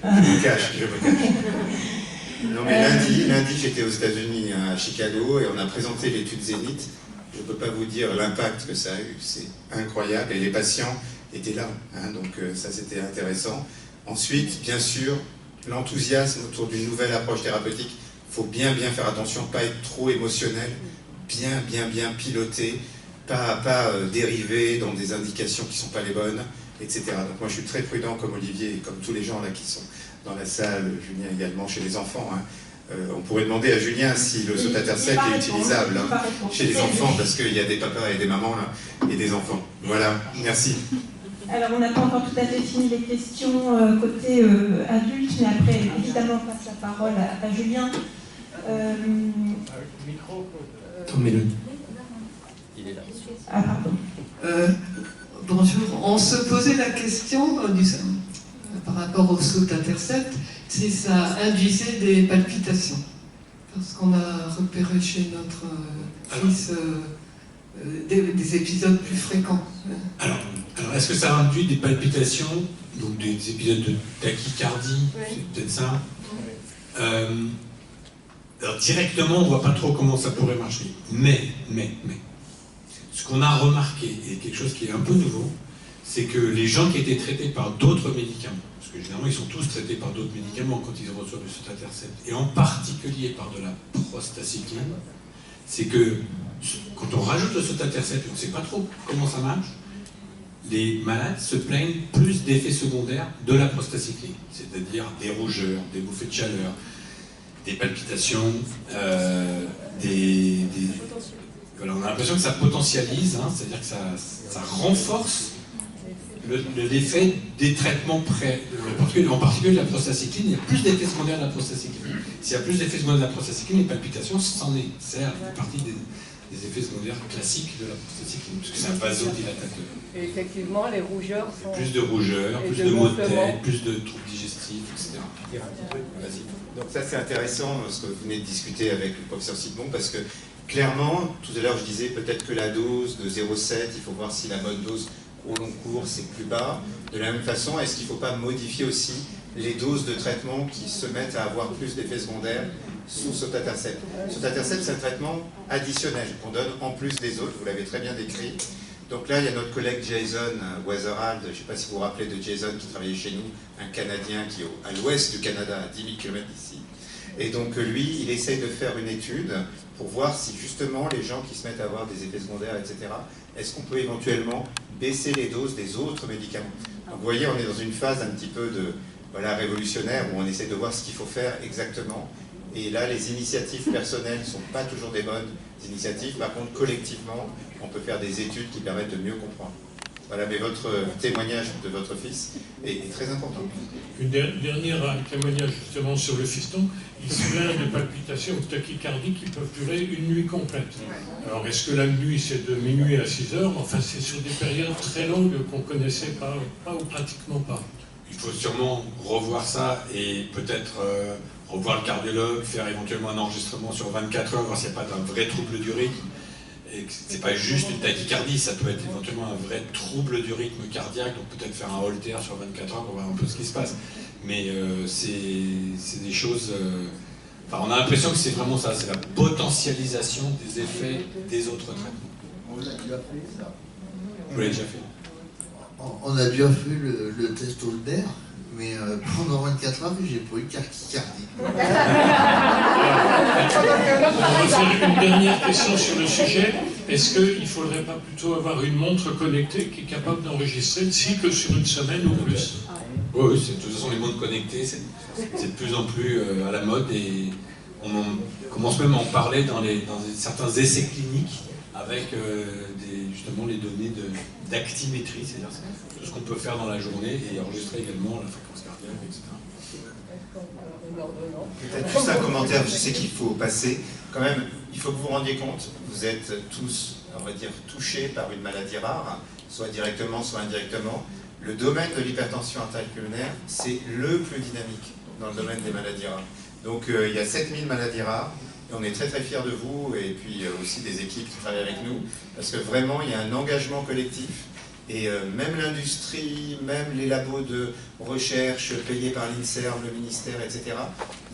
Je me cache. Non mais lundi j'étais aux États-Unis à Chicago et on a présenté l'étude Zénith. Je ne peux pas vous dire l'impact que ça a eu, c'est incroyable et les patients étaient là, hein, donc ça c'était intéressant. Ensuite, bien sûr, l'enthousiasme autour d'une nouvelle approche thérapeutique, il faut bien faire attention, pas être trop émotionnel, bien piloter, pas dériver dans des indications qui ne sont pas les bonnes, etc. Donc moi je suis très prudent comme Olivier et comme tous les gens là qui sont dans la salle, Julien également, chez les enfants. Hein. On pourrait demander à Julien si le sautateur sec est utilisable hein, chez les enfants, parce qu'il y a des papas et des mamans là, et des enfants. Voilà, merci. Alors on n'a pas encore tout à fait fini les questions côté adulte, mais après évidemment on passe la parole à Julien. Tombez-le. Il est là. Ah pardon. Bonjour, on se posait la question par rapport au saut intercept, si ça induisait des palpitations. Parce qu'on a repéré chez notre fils des épisodes plus fréquents. Alors est-ce que ça induit des palpitations, donc des épisodes de tachycardie, c'est peut-être ça. Alors directement, on ne voit pas trop comment ça pourrait marcher. Mais, ce qu'on a remarqué, et quelque chose qui est un peu nouveau, c'est que les gens qui étaient traités par d'autres médicaments, parce que généralement ils sont tous traités par d'autres médicaments quand ils reçoivent du sotatercept, et en particulier par de la prostacycline, c'est que quand on rajoute le sotatercept, on ne sait pas trop comment ça marche, les malades se plaignent plus d'effets secondaires de la prostacycline, c'est-à-dire des rougeurs, des bouffées de chaleur, des palpitations, voilà, on a l'impression que ça potentialise, hein, c'est-à-dire que ça renforce l'effet des traitements en particulier de la prostacycline. Il y a plus d'effets secondaires de la prostacycline. S'il y a plus d'effets secondaires de la prostacycline, les palpitations, c'en est, ça fait partie des effets secondaires classiques de la prostacycline, parce que c'est un vasodilatateur. Et effectivement, les rougeurs sont... Plus de rougeurs, plus de maux de tête, plus de troubles digestifs, etc. Vas-y. Donc ça c'est intéressant ce que vous venez de discuter avec le professeur Sidbon, parce que clairement, tout à l'heure je disais peut-être que la dose de 0,7, il faut voir si la bonne dose au long cours c'est plus bas. De la même façon, est-ce qu'il ne faut pas modifier aussi les doses de traitement qui se mettent à avoir plus d'effets secondaires sous sotatercept? Sotatercept c'est un traitement additionnel qu'on donne en plus des autres, vous l'avez très bien décrit. Donc là, il y a notre collègue Jason Weatherald, je ne sais pas si vous vous rappelez de Jason qui travaillait chez nous, un Canadien qui est à l'ouest du Canada, à 10 000 km d'ici. Et donc lui, il essaye de faire une étude pour voir si justement les gens qui se mettent à avoir des effets secondaires, etc., est-ce qu'on peut éventuellement baisser les doses des autres médicaments. Donc vous voyez, on est dans une phase un petit peu de révolutionnaire où on essaie de voir ce qu'il faut faire exactement. Et là, les initiatives personnelles ne sont pas toujours des bonnes initiatives. Par contre, collectivement, on peut faire des études qui permettent de mieux comprendre. Voilà, mais votre témoignage de votre fils est très important. Une dernière témoignage justement sur le fiston. Il se plaint de palpitations tachycardies qui peuvent durer une nuit complète. Alors est-ce que la nuit c'est de minuit à 6 heures? Enfin c'est sur des périodes très longues qu'on ne connaissait pas ou pratiquement pas. Il faut sûrement revoir ça et peut-être revoir le cardiologue, faire éventuellement un enregistrement sur 24 heures, voir s'il n'y a pas d'un vrai trouble du rythme. Et que c'est pas juste une tachycardie, ça peut être éventuellement un vrai trouble du rythme cardiaque, donc peut-être faire un Holter sur 24 heures pour voir un peu ce qui se passe. Mais c'est des choses... Enfin, on a l'impression que c'est vraiment ça, c'est la potentialisation des effets des autres traitements. On l'a déjà fait, ça. Vous l'avez déjà fait? On a déjà fait le test Holter, mais pendant 24 heures, j'ai pas eu tachycardie. On va faire une dernière question sur le sujet. Est-ce qu'il ne faudrait pas plutôt avoir une montre connectée qui est capable d'enregistrer le cycle sur une semaine ou plus? Oui, de toute façon, les montres connectées, c'est de plus en plus à la mode et on commence même à en parler dans certains essais cliniques avec justement les données d'actimétrie, c'est-à-dire tout ce qu'on peut faire dans la journée et enregistrer également la fréquence cardiaque, etc. Peut-être juste un commentaire, je sais qu'il faut passer. Quand même, il faut que vous vous rendiez compte, vous êtes tous, on va dire, touchés par une maladie rare, soit directement, soit indirectement. Le domaine de l'hypertension artério-pulmonaire, c'est le plus dynamique dans le domaine des maladies rares. Donc il y a 7000 maladies rares, et on est très très fiers de vous, et puis aussi des équipes qui travaillent avec nous, parce que vraiment il y a un engagement collectif, et même l'industrie, même les labos de recherche payés par l'INSERM, le ministère, etc.,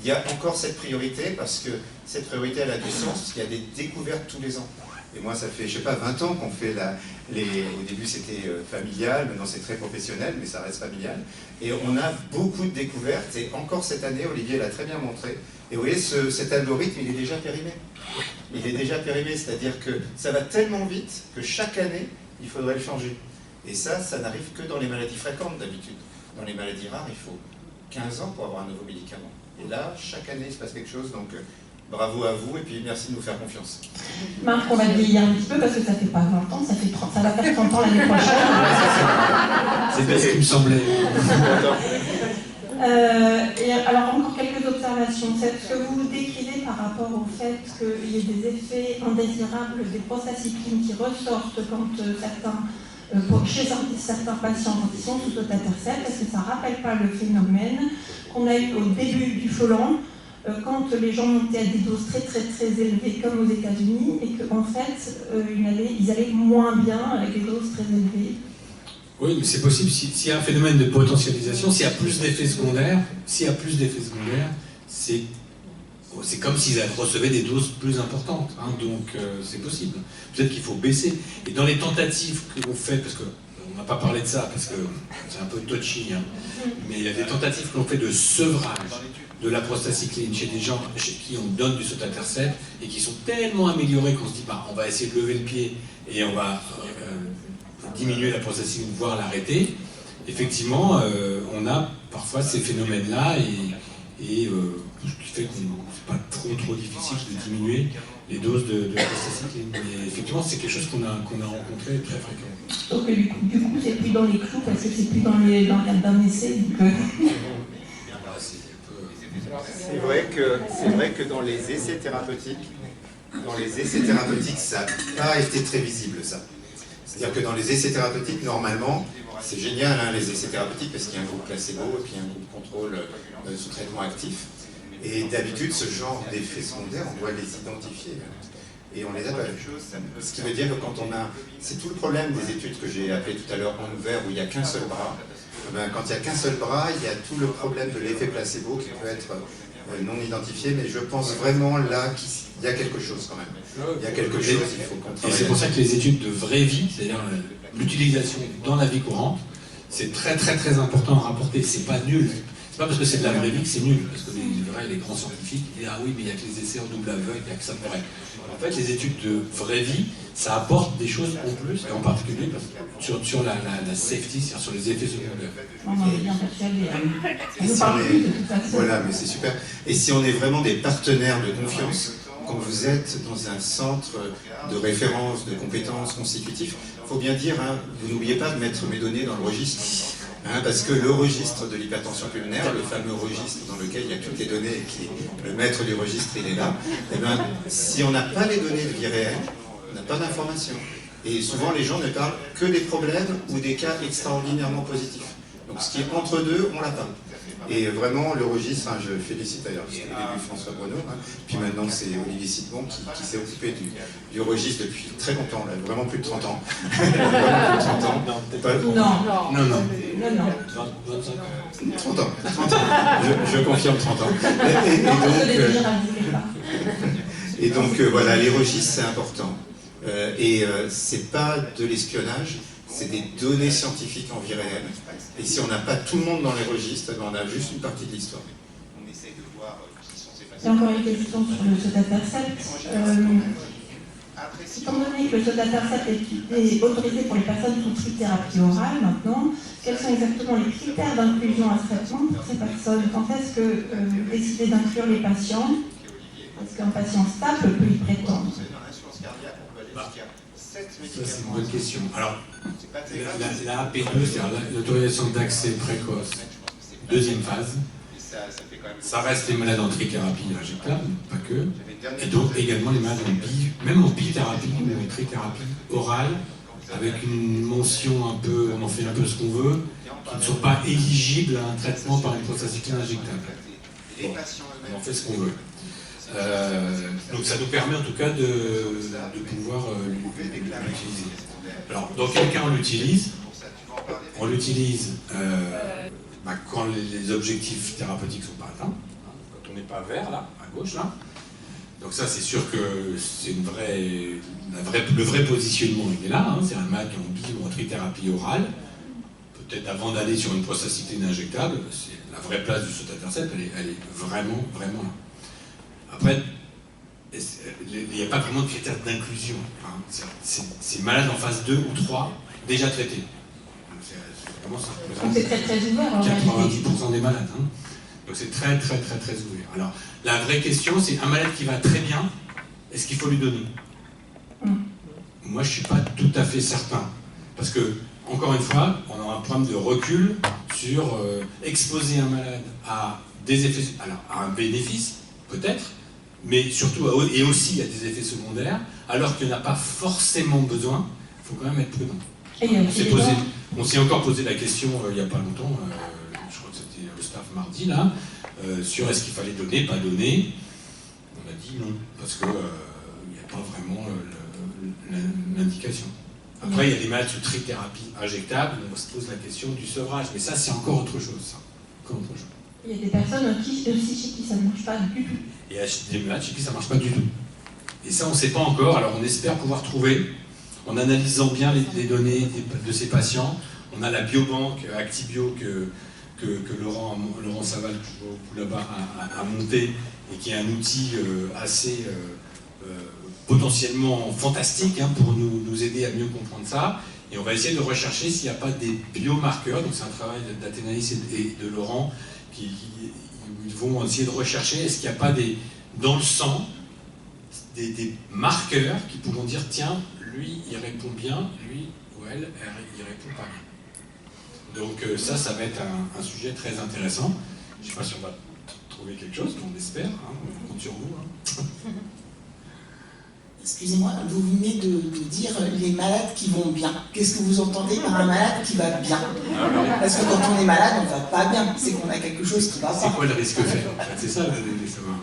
il y a encore cette priorité, parce que cette priorité elle a du sens, parce qu'il y a des découvertes tous les ans. Et moi, ça fait, je sais pas, 20 ans qu'on fait au début, c'était familial, maintenant c'est très professionnel, mais ça reste familial. Et on a beaucoup de découvertes, et encore cette année, Olivier l'a très bien montré. Et vous voyez, cet algorithme, il est déjà périmé. Il est déjà périmé, c'est-à-dire que ça va tellement vite que chaque année, il faudrait le changer. Et ça n'arrive que dans les maladies fréquentes d'habitude. Dans les maladies rares, il faut 15 ans pour avoir un nouveau médicament. Et là, chaque année, il se passe quelque chose, donc... bravo à vous et puis merci de nous faire confiance. Marc, on va te vieillir un petit peu parce que ça fait pas 20 ans, ça va faire 30 ans l'année prochaine. C'est bien ce qui me semblait. Et alors encore quelques observations. Ce que vous décrivez par rapport au fait qu'il y ait des effets indésirables des prostacyclines qui ressortent quand chez certains patients quand ils sont sous sotatercept, parce que ça ne rappelle pas le phénomène qu'on a eu au début du Folland, quand les gens montaient à des doses très très très élevées comme aux États-Unis et qu'en fait ils allaient moins bien avec des doses très élevées. Oui, mais c'est possible. S'il y a un phénomène de potentialisation, s'il y a plus d'effets secondaires, c'est comme s'ils recevaient des doses plus importantes. Hein, donc c'est possible. Peut-être qu'il faut baisser. Et dans les tentatives que l'on fait, parce qu'on on n'a pas parlé de ça parce que c'est un peu touchy, hein. Mais il y a des tentatives qu'on fait de sevrage de la prostacycline chez des gens chez qui on donne du sotatercept et qui sont tellement améliorés qu'on se dit bah, on va essayer de lever le pied et on va diminuer la prostacycline, voire l'arrêter. Effectivement, on a parfois ces phénomènes-là et ce qui fait que c'est pas trop difficile de diminuer les doses de prostacycline. Mais effectivement, c'est quelque chose qu'on a rencontré très fréquemment. Donc du coup, c'est plus dans les clous parce que c'est plus dans le cadre d'un essai. C'est vrai que dans les essais thérapeutiques, ça n'a pas été très visible, ça. C'est-à-dire que dans les essais thérapeutiques, normalement, c'est génial, hein, les essais thérapeutiques, parce qu'il y a un groupe placebo et puis un groupe contrôle sous traitement actif. Et d'habitude, ce genre d'effets secondaires, on doit les identifier. Et on les appelle. Ce qui veut dire que quand on a... C'est tout le problème des études que j'ai appelées tout à l'heure en ouvert, où il n'y a qu'un seul bras. Quand il n'y a qu'un seul bras, il y a tout le problème de l'effet placebo qui peut être non identifié, mais je pense vraiment là qu'il y a quelque chose quand même. Il y a quelque chose, il faut qu'on travaille. Et c'est pour ça que les études de vraie vie, c'est-à-dire l'utilisation dans la vie courante, c'est très important à rapporter. C'est pas nul. C'est pas parce que c'est de la vraie vie que c'est nul, parce que les grands scientifiques disent ah oui, mais il n'y a que les essais en double aveugle, il n'y a que ça de vrai. En fait, les études de vraie vie, ça apporte des choses en plus, et en particulier sur la safety, c'est-à-dire sur les effets secondaires. On en est bien persuadé. Voilà, mais c'est super. Et si on est vraiment des partenaires de confiance, quand vous êtes dans un centre de référence, de compétences constitutifs, il faut bien dire, hein, vous n'oubliez pas de mettre mes données dans le registre. Hein, parce que le registre de l'hypertension pulmonaire, le fameux registre dans lequel il y a toutes les données, et qui, le maître du registre, il est là, et bien, si on n'a pas les données de vie réelle, on n'a pas d'information. Et souvent, les gens ne parlent que des problèmes ou des cas extraordinairement positifs. Donc, ce qui est entre deux, on l'a pas. Et vraiment, le registre, hein, je félicite d'ailleurs, parce qu'au début, François Bonneau, hein, puis maintenant, c'est Olivier Sidbon qui s'est occupé du registre depuis très longtemps, là, vraiment plus de 30 ans. Vraiment plus de 30 ans. Non. 30 ans. Je confirme 30 ans. Et donc, voilà, les registres, c'est important. C'est pas de l'espionnage, c'est des données scientifiques en vie réelle. Et si on n'a pas tout le monde dans les registres, on a juste une partie de l'histoire. On essaye de voir qui sont ces patients. J'ai encore une question sur le sotatercept. Étant donné que le sotatercept est autorisé pour les personnes sous trithérapie orale maintenant, quels sont exactement les critères d'inclusion à ce traitement pour ces personnes? Quand est-ce que vous décidez d'inclure les patients? Est-ce qu'un patient stable peut y prétendre? Ça, c'est une bonne question. Alors, la AP2, c'est-à-dire l'autorisation d'accès précoce, deuxième phase, ça reste les malades en trithérapie injectable, pas que, et donc également les malades même en bithérapie ou en trithérapie orale, avec une mention un peu, on en fait un peu ce qu'on veut, qui ne sont pas éligibles à un traitement par une prostacycline injectable. Bon, on en fait ce qu'on veut. Donc ça nous permet en tout cas de pouvoir l'utiliser. Alors dans quel cas on l'utilise? On l'utilise quand les objectifs thérapeutiques ne sont pas atteints, hein, quand on n'est pas vert là, à gauche là. Donc ça c'est sûr que c'est le vrai positionnement il est là, hein, c'est un malade qui est en bi ou en trithérapie orale. Peut-être avant d'aller sur une prostacycline injectable, la vraie place du sotatercept, elle est vraiment là. Après, il n'y a pas vraiment de critères d'inclusion. Hein. C'est malade en phase 2 ou 3, déjà traité. C'est très ouvert. 90% des malades. Hein. Donc c'est très ouvert. Alors, la vraie question, c'est un malade qui va très bien, est-ce qu'il faut lui donner? Moi, je ne suis pas tout à fait certain. Parce que, encore une fois, on a un problème de recul sur exposer un malade à des effets, alors à un bénéfice, peut-être, mais surtout, et aussi à des effets secondaires, alors qu'il n'y en a pas forcément besoin, il faut quand même être prudent. On s'est encore posé la question il n'y a pas longtemps, je crois que c'était le staff mardi, là, sur est-ce qu'il fallait donner, pas donner. On a dit non, parce qu'il n'y a pas vraiment l'indication. Après, il y a des malades sous trithérapie injectable, on se pose la question du sevrage, mais ça, c'est encore autre chose. Ça. Encore autre chose. Il y a des personnes aussi chez qui ça ne marche pas du tout. Et des malades chez qui ça ne marche pas du tout. Et ça, on ne sait pas encore, alors on espère pouvoir trouver en analysant bien les données de ces patients. On a la biobanque Actibio que Laurent Saval, que je vois là-bas, a monté, et qui est un outil assez potentiellement fantastique pour nous aider à mieux comprendre ça. Et on va essayer de rechercher s'il n'y a pas des biomarqueurs, donc c'est un travail d'Athénaïs et de Laurent, qui ils vont essayer de rechercher est-ce qu'il n'y a pas dans le sang des marqueurs qui pourront dire tiens, lui il répond bien, lui ou elle il répond pas bien. Donc ça va être un sujet très intéressant. Je ne sais pas si on va trouver quelque chose, mais on espère, on compte sur vous. Excusez-moi, vous venez de dire les malades qui vont bien. Qu'est-ce que vous entendez par un malade qui va bien? Parce que quand on est malade, on ne va pas bien. C'est qu'on a quelque chose qui va pas. C'est quoi le risque faible? C'est ça le savoir.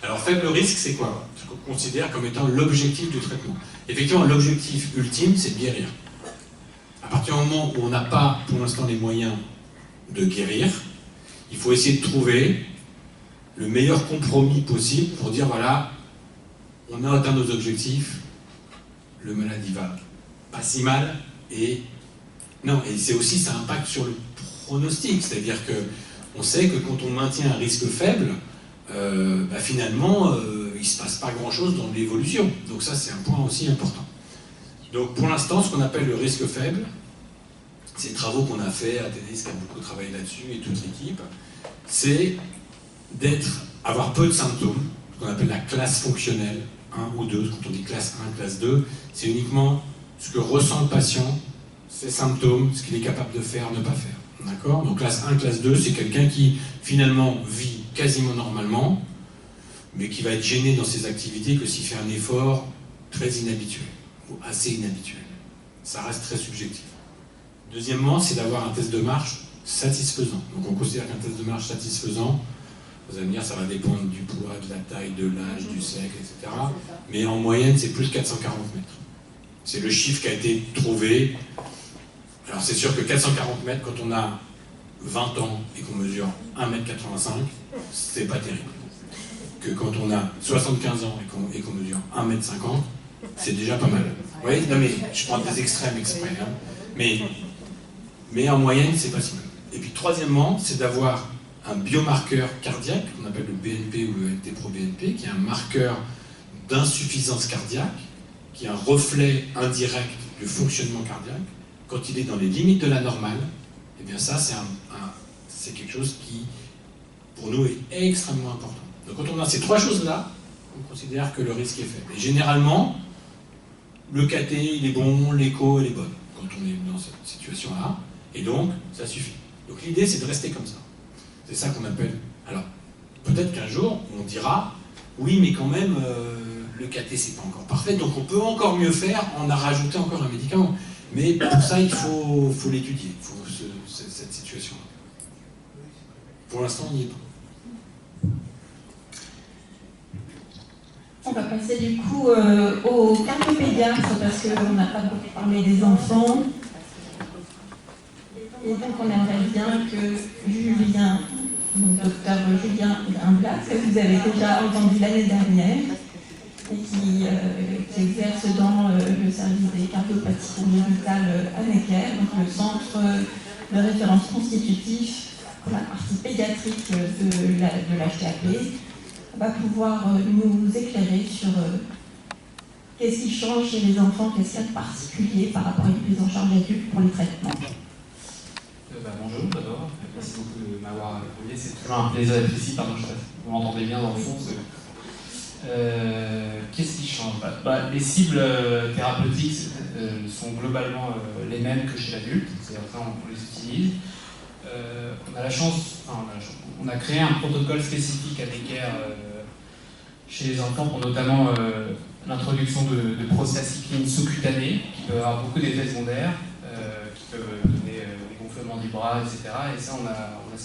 Alors faible risque, c'est quoi? Ce qu'on considère comme étant l'objectif du traitement. Effectivement, l'objectif ultime, c'est de guérir. À partir du moment où on n'a pas, pour l'instant, les moyens de guérir, il faut essayer de trouver le meilleur compromis possible pour dire, voilà, on a atteint nos objectifs, le malade il va pas si mal, et c'est aussi, ça impacte sur le pronostic, c'est-à-dire que on sait que quand on maintient un risque faible, finalement, il ne se passe pas grand-chose dans l'évolution. Donc ça, c'est un point aussi important. Donc pour l'instant, ce qu'on appelle le risque faible, ces travaux qu'on a fait, Athénaïs qui a beaucoup travaillé là-dessus, et toute l'équipe, c'est avoir peu de symptômes, ce qu'on appelle la classe fonctionnelle, 1 ou 2, quand on dit classe 1, classe 2, c'est uniquement ce que ressent le patient, ses symptômes, ce qu'il est capable de faire, ne pas faire. D'accord? Donc classe 1, classe 2, c'est quelqu'un qui finalement vit quasiment normalement, mais qui va être gêné dans ses activités que s'il fait un effort très inhabituel, ou assez inhabituel. Ça reste très subjectif. Deuxièmement, c'est d'avoir un test de marche satisfaisant. Donc on considère qu'un test de marche satisfaisant, vous allez me dire, ça va dépendre du poids, de la taille, de l'âge, du sexe, etc. Mais en moyenne, c'est plus de 440 mètres. C'est le chiffre qui a été trouvé. Alors c'est sûr que 440 mètres, quand on a 20 ans et qu'on mesure 1m85, c'est pas terrible. Que quand on a 75 ans et qu'on mesure 1m50, c'est déjà pas mal. Oui, non mais je prends des extrêmes exprès. Mais en moyenne, c'est pas si mal. Et puis troisièmement, c'est d'avoir un biomarqueur cardiaque, qu'on appelle le BNP ou le NT-proBNP, qui est un marqueur d'insuffisance cardiaque, qui est un reflet indirect du fonctionnement cardiaque. Quand il est dans les limites de la normale, eh bien ça, c'est quelque chose qui, pour nous, est extrêmement important. Donc quand on a ces trois choses-là, on considère que le risque est faible. Et généralement, le KT, il est bon, l'écho, elle est bonne, quand on est dans cette situation-là. Et donc, ça suffit. Donc l'idée, c'est de rester comme ça. C'est ça qu'on appelle... Alors, peut-être qu'un jour, on dira, oui, mais quand même, le KT, c'est pas encore parfait, donc on peut encore mieux faire en a rajouté encore un médicament. Mais pour ça, il faut l'étudier, il faut cette situation-là. Pour l'instant, on n'y est pas. On va passer du coup au cardiopédiatre, parce qu'on n'a pas beaucoup parlé des enfants. Et donc on aimerait bien que Julien, donc docteur Julien Grimblat, que vous avez déjà entendu l'année dernière, et qui exerce dans le service des cardiopathies médicales à Necker, donc le centre de référence constitutif pour la partie pédiatrique de l'HTAP, va pouvoir nous éclairer sur qu'est-ce qui change chez les enfants, qu'est-ce qu'il y a de particulier par rapport à une prise en charge adulte pour les traitements. Bonjour d'abord, merci beaucoup de m'avoir appelé, c'est toujours un plaisir d'être ici, pardon, je sais pas si vous m'entendez bien dans le fond. Qu'est-ce qui change? Les cibles thérapeutiques sont globalement les mêmes que chez l'adulte, c'est-à-dire on les utilise. On a la chance, on a créé un protocole spécifique à Necker chez les enfants pour notamment l'introduction de prostacyclines sous-cutanées qui peuvent avoir beaucoup d'effets secondaires, qui peuvent donner des gonflements du bras, etc. Et ça, on a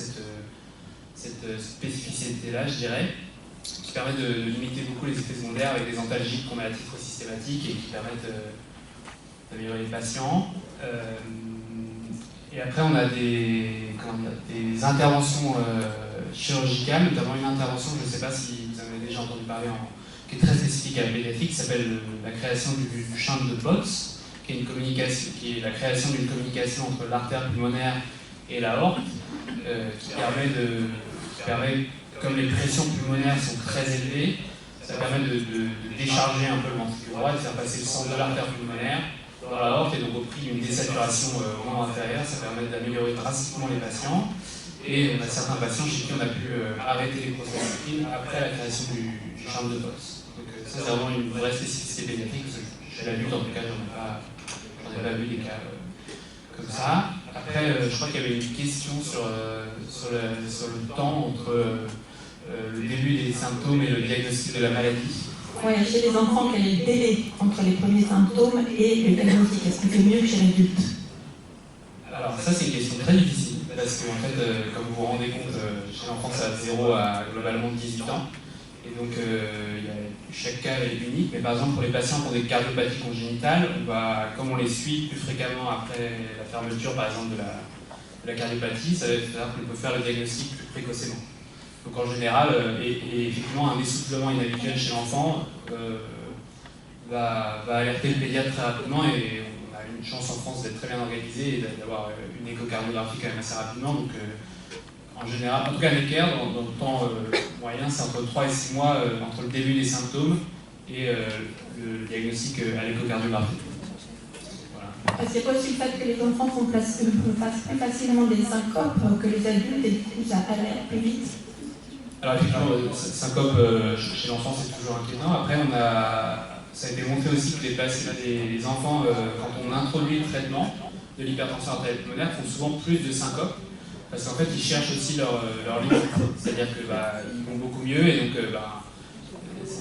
cette spécificité-là, je dirais, qui permet de limiter beaucoup les effets secondaires avec des antalgiques qu'on met à titre systématique et qui permettent d'améliorer les patients. Et après, on a des interventions chirurgicales, notamment une intervention, je ne sais pas si vous en avez déjà entendu parler, qui est très spécifique à la pédiatrie, qui s'appelle la création du shunt de POTS, qui est une communication, qui est la création d'une communication entre l'artère pulmonaire et l'aorte, qui permet, comme les pressions pulmonaires sont très élevées, ça permet de décharger un peu le ventricule droit, de faire passer le sang de l'artère pulmonaire dans l'aorte, et donc au prix d'une désaturation au membre inférieur, ça permet d'améliorer drastiquement les patients. Et on a certains patients chez qui on a pu arrêter les prostacyclines après la création du charme de Fox. Donc ça, c'est vraiment une vraie spécificité pédiatrique, parce que chez l'adulte, en tout cas, j'en ai pas vu des cas comme ça. Après, je crois qu'il y avait une question sur le temps entre le début des symptômes et le diagnostic de la maladie. Oui, chez les enfants, quel est le délai entre les premiers symptômes et le diagnostic? Est-ce que c'est mieux que chez l'adulte? Alors ça, c'est une question très difficile, parce qu'en fait, comme vous vous rendez compte, chez l'enfant, ça va de 0 à globalement 18 ans. Et donc, chaque cas est unique. Mais par exemple, pour les patients qui ont des cardiopathies congénitales, comme on les suit plus fréquemment après la fermeture, par exemple, de la cardiopathie, ça veut dire qu'on peut faire le diagnostic plus précocement. Donc en général, et effectivement, un essoufflement inhabituel chez l'enfant va alerter le pédiatre très rapidement, et on a une chance en France d'être très bien organisé et d'avoir une échocardiographie quand même assez rapidement. Donc en général, en tout cas Necker, dans le temps moyen, c'est entre 3 et 6 mois entre le début des symptômes et le diagnostic à l'échocardiographie. Voilà. C'est pas aussi le fait que les enfants fassent plus facilement des syncopes que les adultes, et du coup ça alerte plus vite. Alors effectivement, syncope chez l'enfant, c'est toujours inquiétant. Après, ça a été montré aussi que les enfants, quand on introduit le traitement de l'hypertension artérielle pulmonaire, font souvent plus de syncopes, parce qu'en fait, ils cherchent aussi leur limite. C'est-à-dire qu'ils vont beaucoup mieux, et donc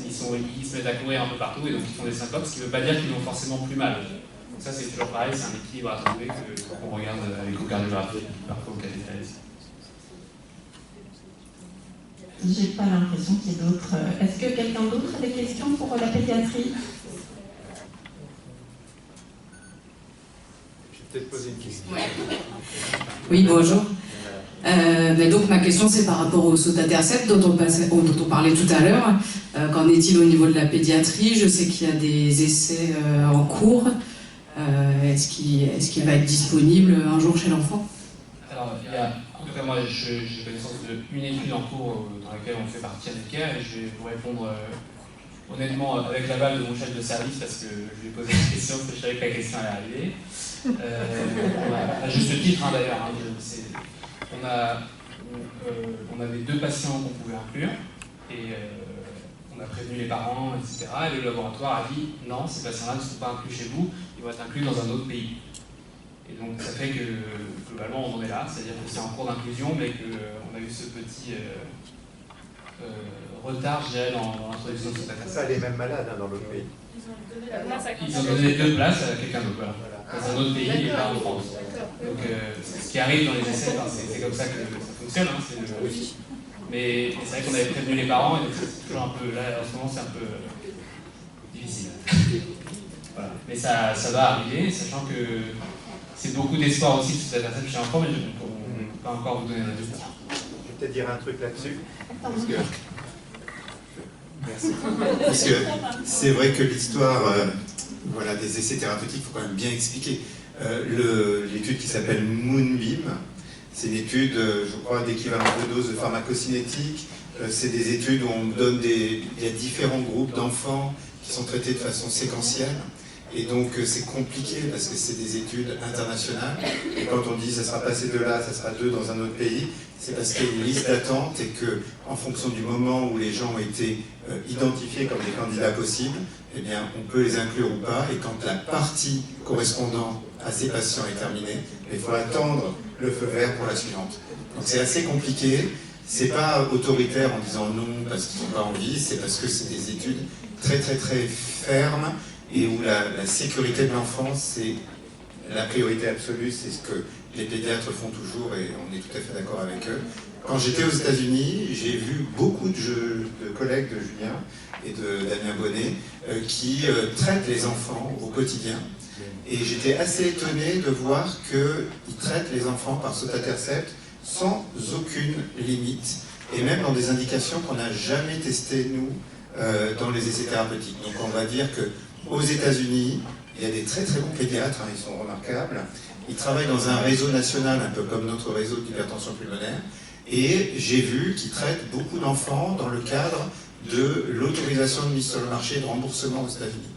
ils se mettent à courir un peu partout, et donc ils font des syncopes, ce qui ne veut pas dire qu'ils vont forcément plus mal. Donc ça, c'est toujours pareil, c'est un équilibre à trouver qu'on regarde à l'échocardiographie, parfois au cathétérisme. J'ai pas l'impression qu'il y ait d'autres. Est-ce que quelqu'un d'autre a des questions pour la pédiatrie? Je vais peut-être poser une question. Oui, bonjour. Donc ma question, c'est par rapport au sotatercept dont on parlait tout à l'heure. Qu'en est-il au niveau de la pédiatrie? Je sais qu'il y a des essais en cours. Est-ce qu'il va être disponible un jour chez l'enfant? Alors, en tout cas, moi, j'ai connaissance d'une étude en cours dans laquelle on fait partie à Necker, et je vais vous répondre honnêtement avec l'aval de mon chef de service, parce que je lui ai posé une question, parce que je savais que la question allait arriver. À juste titre, d'ailleurs. On avait 2 patients qu'on pouvait inclure, et on a prévenu les parents, etc. Et le laboratoire a dit non, ces patients-là ne sont pas inclus chez vous, ils vont être inclus dans un autre pays. Et donc ça fait que globalement on en est là, c'est-à-dire que c'est en cours d'inclusion, mais qu'on a eu ce petit retard, je dirais, dans l'introduction de ce traitement. Ça, les mêmes malades dans l'autre pays. Ils ont donné 2 places à quelqu'un d'autre, voilà. Dans un autre pays et pas en France. Donc ce qui arrive dans les essais, c'est comme ça que ça fonctionne. Mais c'est vrai qu'on avait prévenu les parents, et donc c'est toujours un peu, là en ce moment c'est un peu difficile. Voilà. Mais ça va arriver, sachant que c'est beaucoup d'espoir aussi sur cette intercept chez l'enfant, mais je ne peux pas encore vous donner un résultat. Je vais peut-être dire un truc là-dessus. Merci. Parce que c'est vrai que l'histoire des essais thérapeutiques, il faut quand même bien expliquer. L'étude qui s'appelle Moonbeam, c'est une étude, je crois, d'équivalent de dose de pharmacocinétique. C'est des études où on donne il y a différents groupes d'enfants qui sont traités de façon séquentielle. Et donc c'est compliqué parce que c'est des études internationales. Et quand on dit ça sera passé de là, ça sera 2 dans un autre pays, c'est parce qu'il y a une liste d'attente, et que en fonction du moment où les gens ont été identifiés comme des candidats possibles, eh bien on peut les inclure ou pas. Et quand la partie correspondant à ces patients est terminée, il faut attendre le feu vert pour la suivante. Donc c'est assez compliqué. C'est pas autoritaire en disant non parce qu'ils n'ont pas envie, c'est parce que c'est des études très très très fermes, et où la sécurité de l'enfant, c'est la priorité absolue, c'est ce que les pédiatres font toujours, et on est tout à fait d'accord avec eux. Quand j'étais aux États-Unis, j'ai vu beaucoup de collègues de Julien et de Damien Bonnet qui traitent les enfants au quotidien, et j'étais assez étonné de voir qu'ils traitent les enfants par sotatercept sans aucune limite, et même dans des indications qu'on n'a jamais testées, nous, dans les essais thérapeutiques. Donc on va dire qu'aux États-Unis, Il y a des très très bons pédiatres, ils sont remarquables. Ils travaillent dans un réseau national, un peu comme notre réseau d'hypertension pulmonaire. Et j'ai vu qu'ils traitent beaucoup d'enfants dans le cadre de l'autorisation de mise sur le marché et de remboursement aux États-Unis.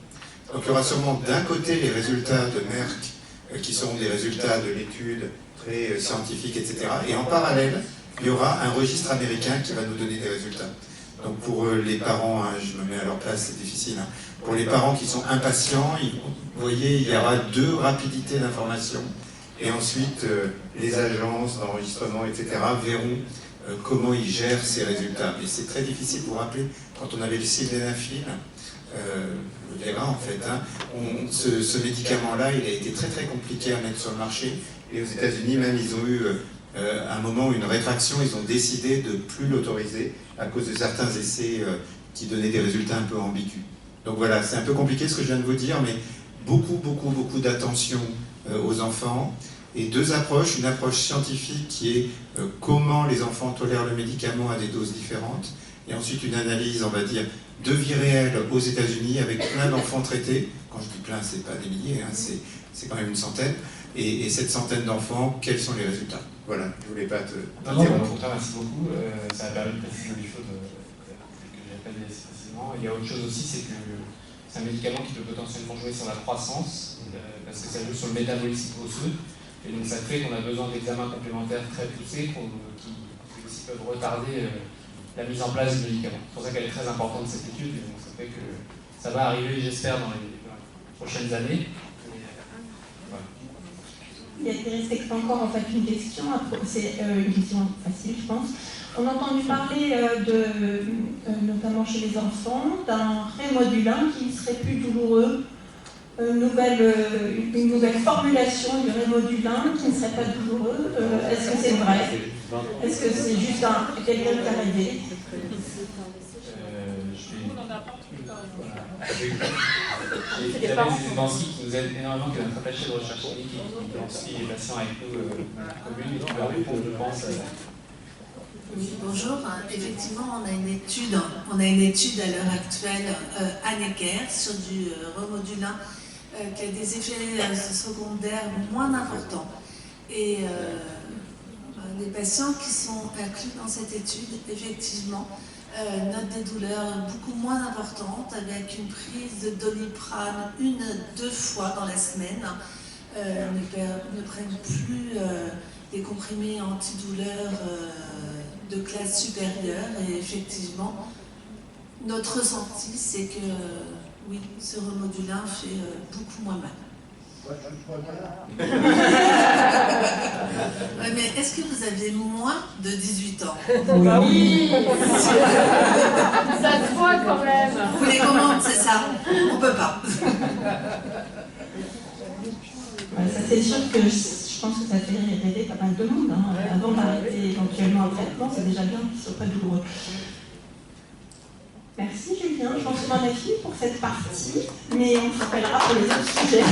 Donc il y aura sûrement d'un côté les résultats de Merck, qui seront des résultats de l'étude très scientifique, etc. Et en parallèle, il y aura un registre américain qui va nous donner des résultats. Donc pour les parents, hein, je me mets à leur place, c'est difficile, hein. Pour les parents qui sont impatients, vous voyez, il y aura 2 rapidités d'information. Et ensuite, les agences d'enregistrement, etc. verront comment ils gèrent ces résultats. Et c'est très difficile, vous vous rappelez, quand on avait le sildenafil, le Lera en fait, hein, ce médicament-là, il a été très très compliqué à mettre sur le marché. Et aux États-Unis, même, ils ont eu à un moment une rétraction, ils ont décidé de ne plus l'autoriser à cause de certains essais qui donnaient des résultats un peu ambigus. Donc voilà, c'est un peu compliqué ce que je viens de vous dire, mais beaucoup d'attention aux enfants. Et 2 approches, une approche scientifique qui est comment les enfants tolèrent le médicament à des doses différentes, et ensuite une analyse, on va dire, de vie réelle aux États-Unis avec plein d'enfants traités. Quand je dis plein, c'est pas des milliers, hein, c'est quand même une centaine. Et cette centaine d'enfants, quels sont les résultats? Voilà, je voulais pas te... Non, au contraire, merci beaucoup. Ça a permis de préciser des choses que je n'avais pas dit assez précisément. Il y a autre chose aussi, c'est que c'est un médicament qui peut potentiellement jouer sur la croissance, parce que ça joue sur le métabolisme osseux. Et donc ça fait qu'on a besoin d'examens complémentaires très poussés qui aussi peuvent retarder la mise en place du médicament. C'est pour ça qu'elle est très importante cette étude, et donc ça fait que ça va arriver, j'espère, dans les prochaines années. Voilà. Il restait encore en fait une question, c'est une question facile je pense. On a entendu parler notamment chez les enfants, d'un Rémodulin qui serait plus douloureux. Une nouvelle formulation du Rémodulin qui ne serait pas douloureux. Est-ce que c'est vrai? Est-ce que c'est juste quelqu'un qui a rêvé? J'ai établi des évancies qui nous aident énormément, qui est notre attaché de recherche clinique qui suit les patients avec nous dans la commune et qui leur répond, je pense. Oui, bonjour. Effectivement, on a une étude à l'heure actuelle à Necker sur du Rémodulin qui a des effets secondaires moins importants. Et les patients qui sont inclus dans cette étude, effectivement, notent des douleurs beaucoup moins importantes, avec une prise de Doliprane 1-2 fois dans la semaine, ne prennent plus des comprimés antidouleurs de classe supérieure. Et effectivement, notre ressenti, c'est que oui, ce Rémodulin fait beaucoup moins mal. Ouais, mais est-ce que vous avez moins de 18 ans? Oui. Ça se voit quand même. Vous les commandes, c'est ça? On peut pas. Ça c'est sûr que je pense que ça fait rêver pas mal de monde. Hein. Avant d'arrêter éventuellement un traitement, c'est déjà bien qu'il ne soit pas douloureux. Merci Julien, je pense qu'on en a fini pour cette partie, mais on se rappellera pour les autres sujets.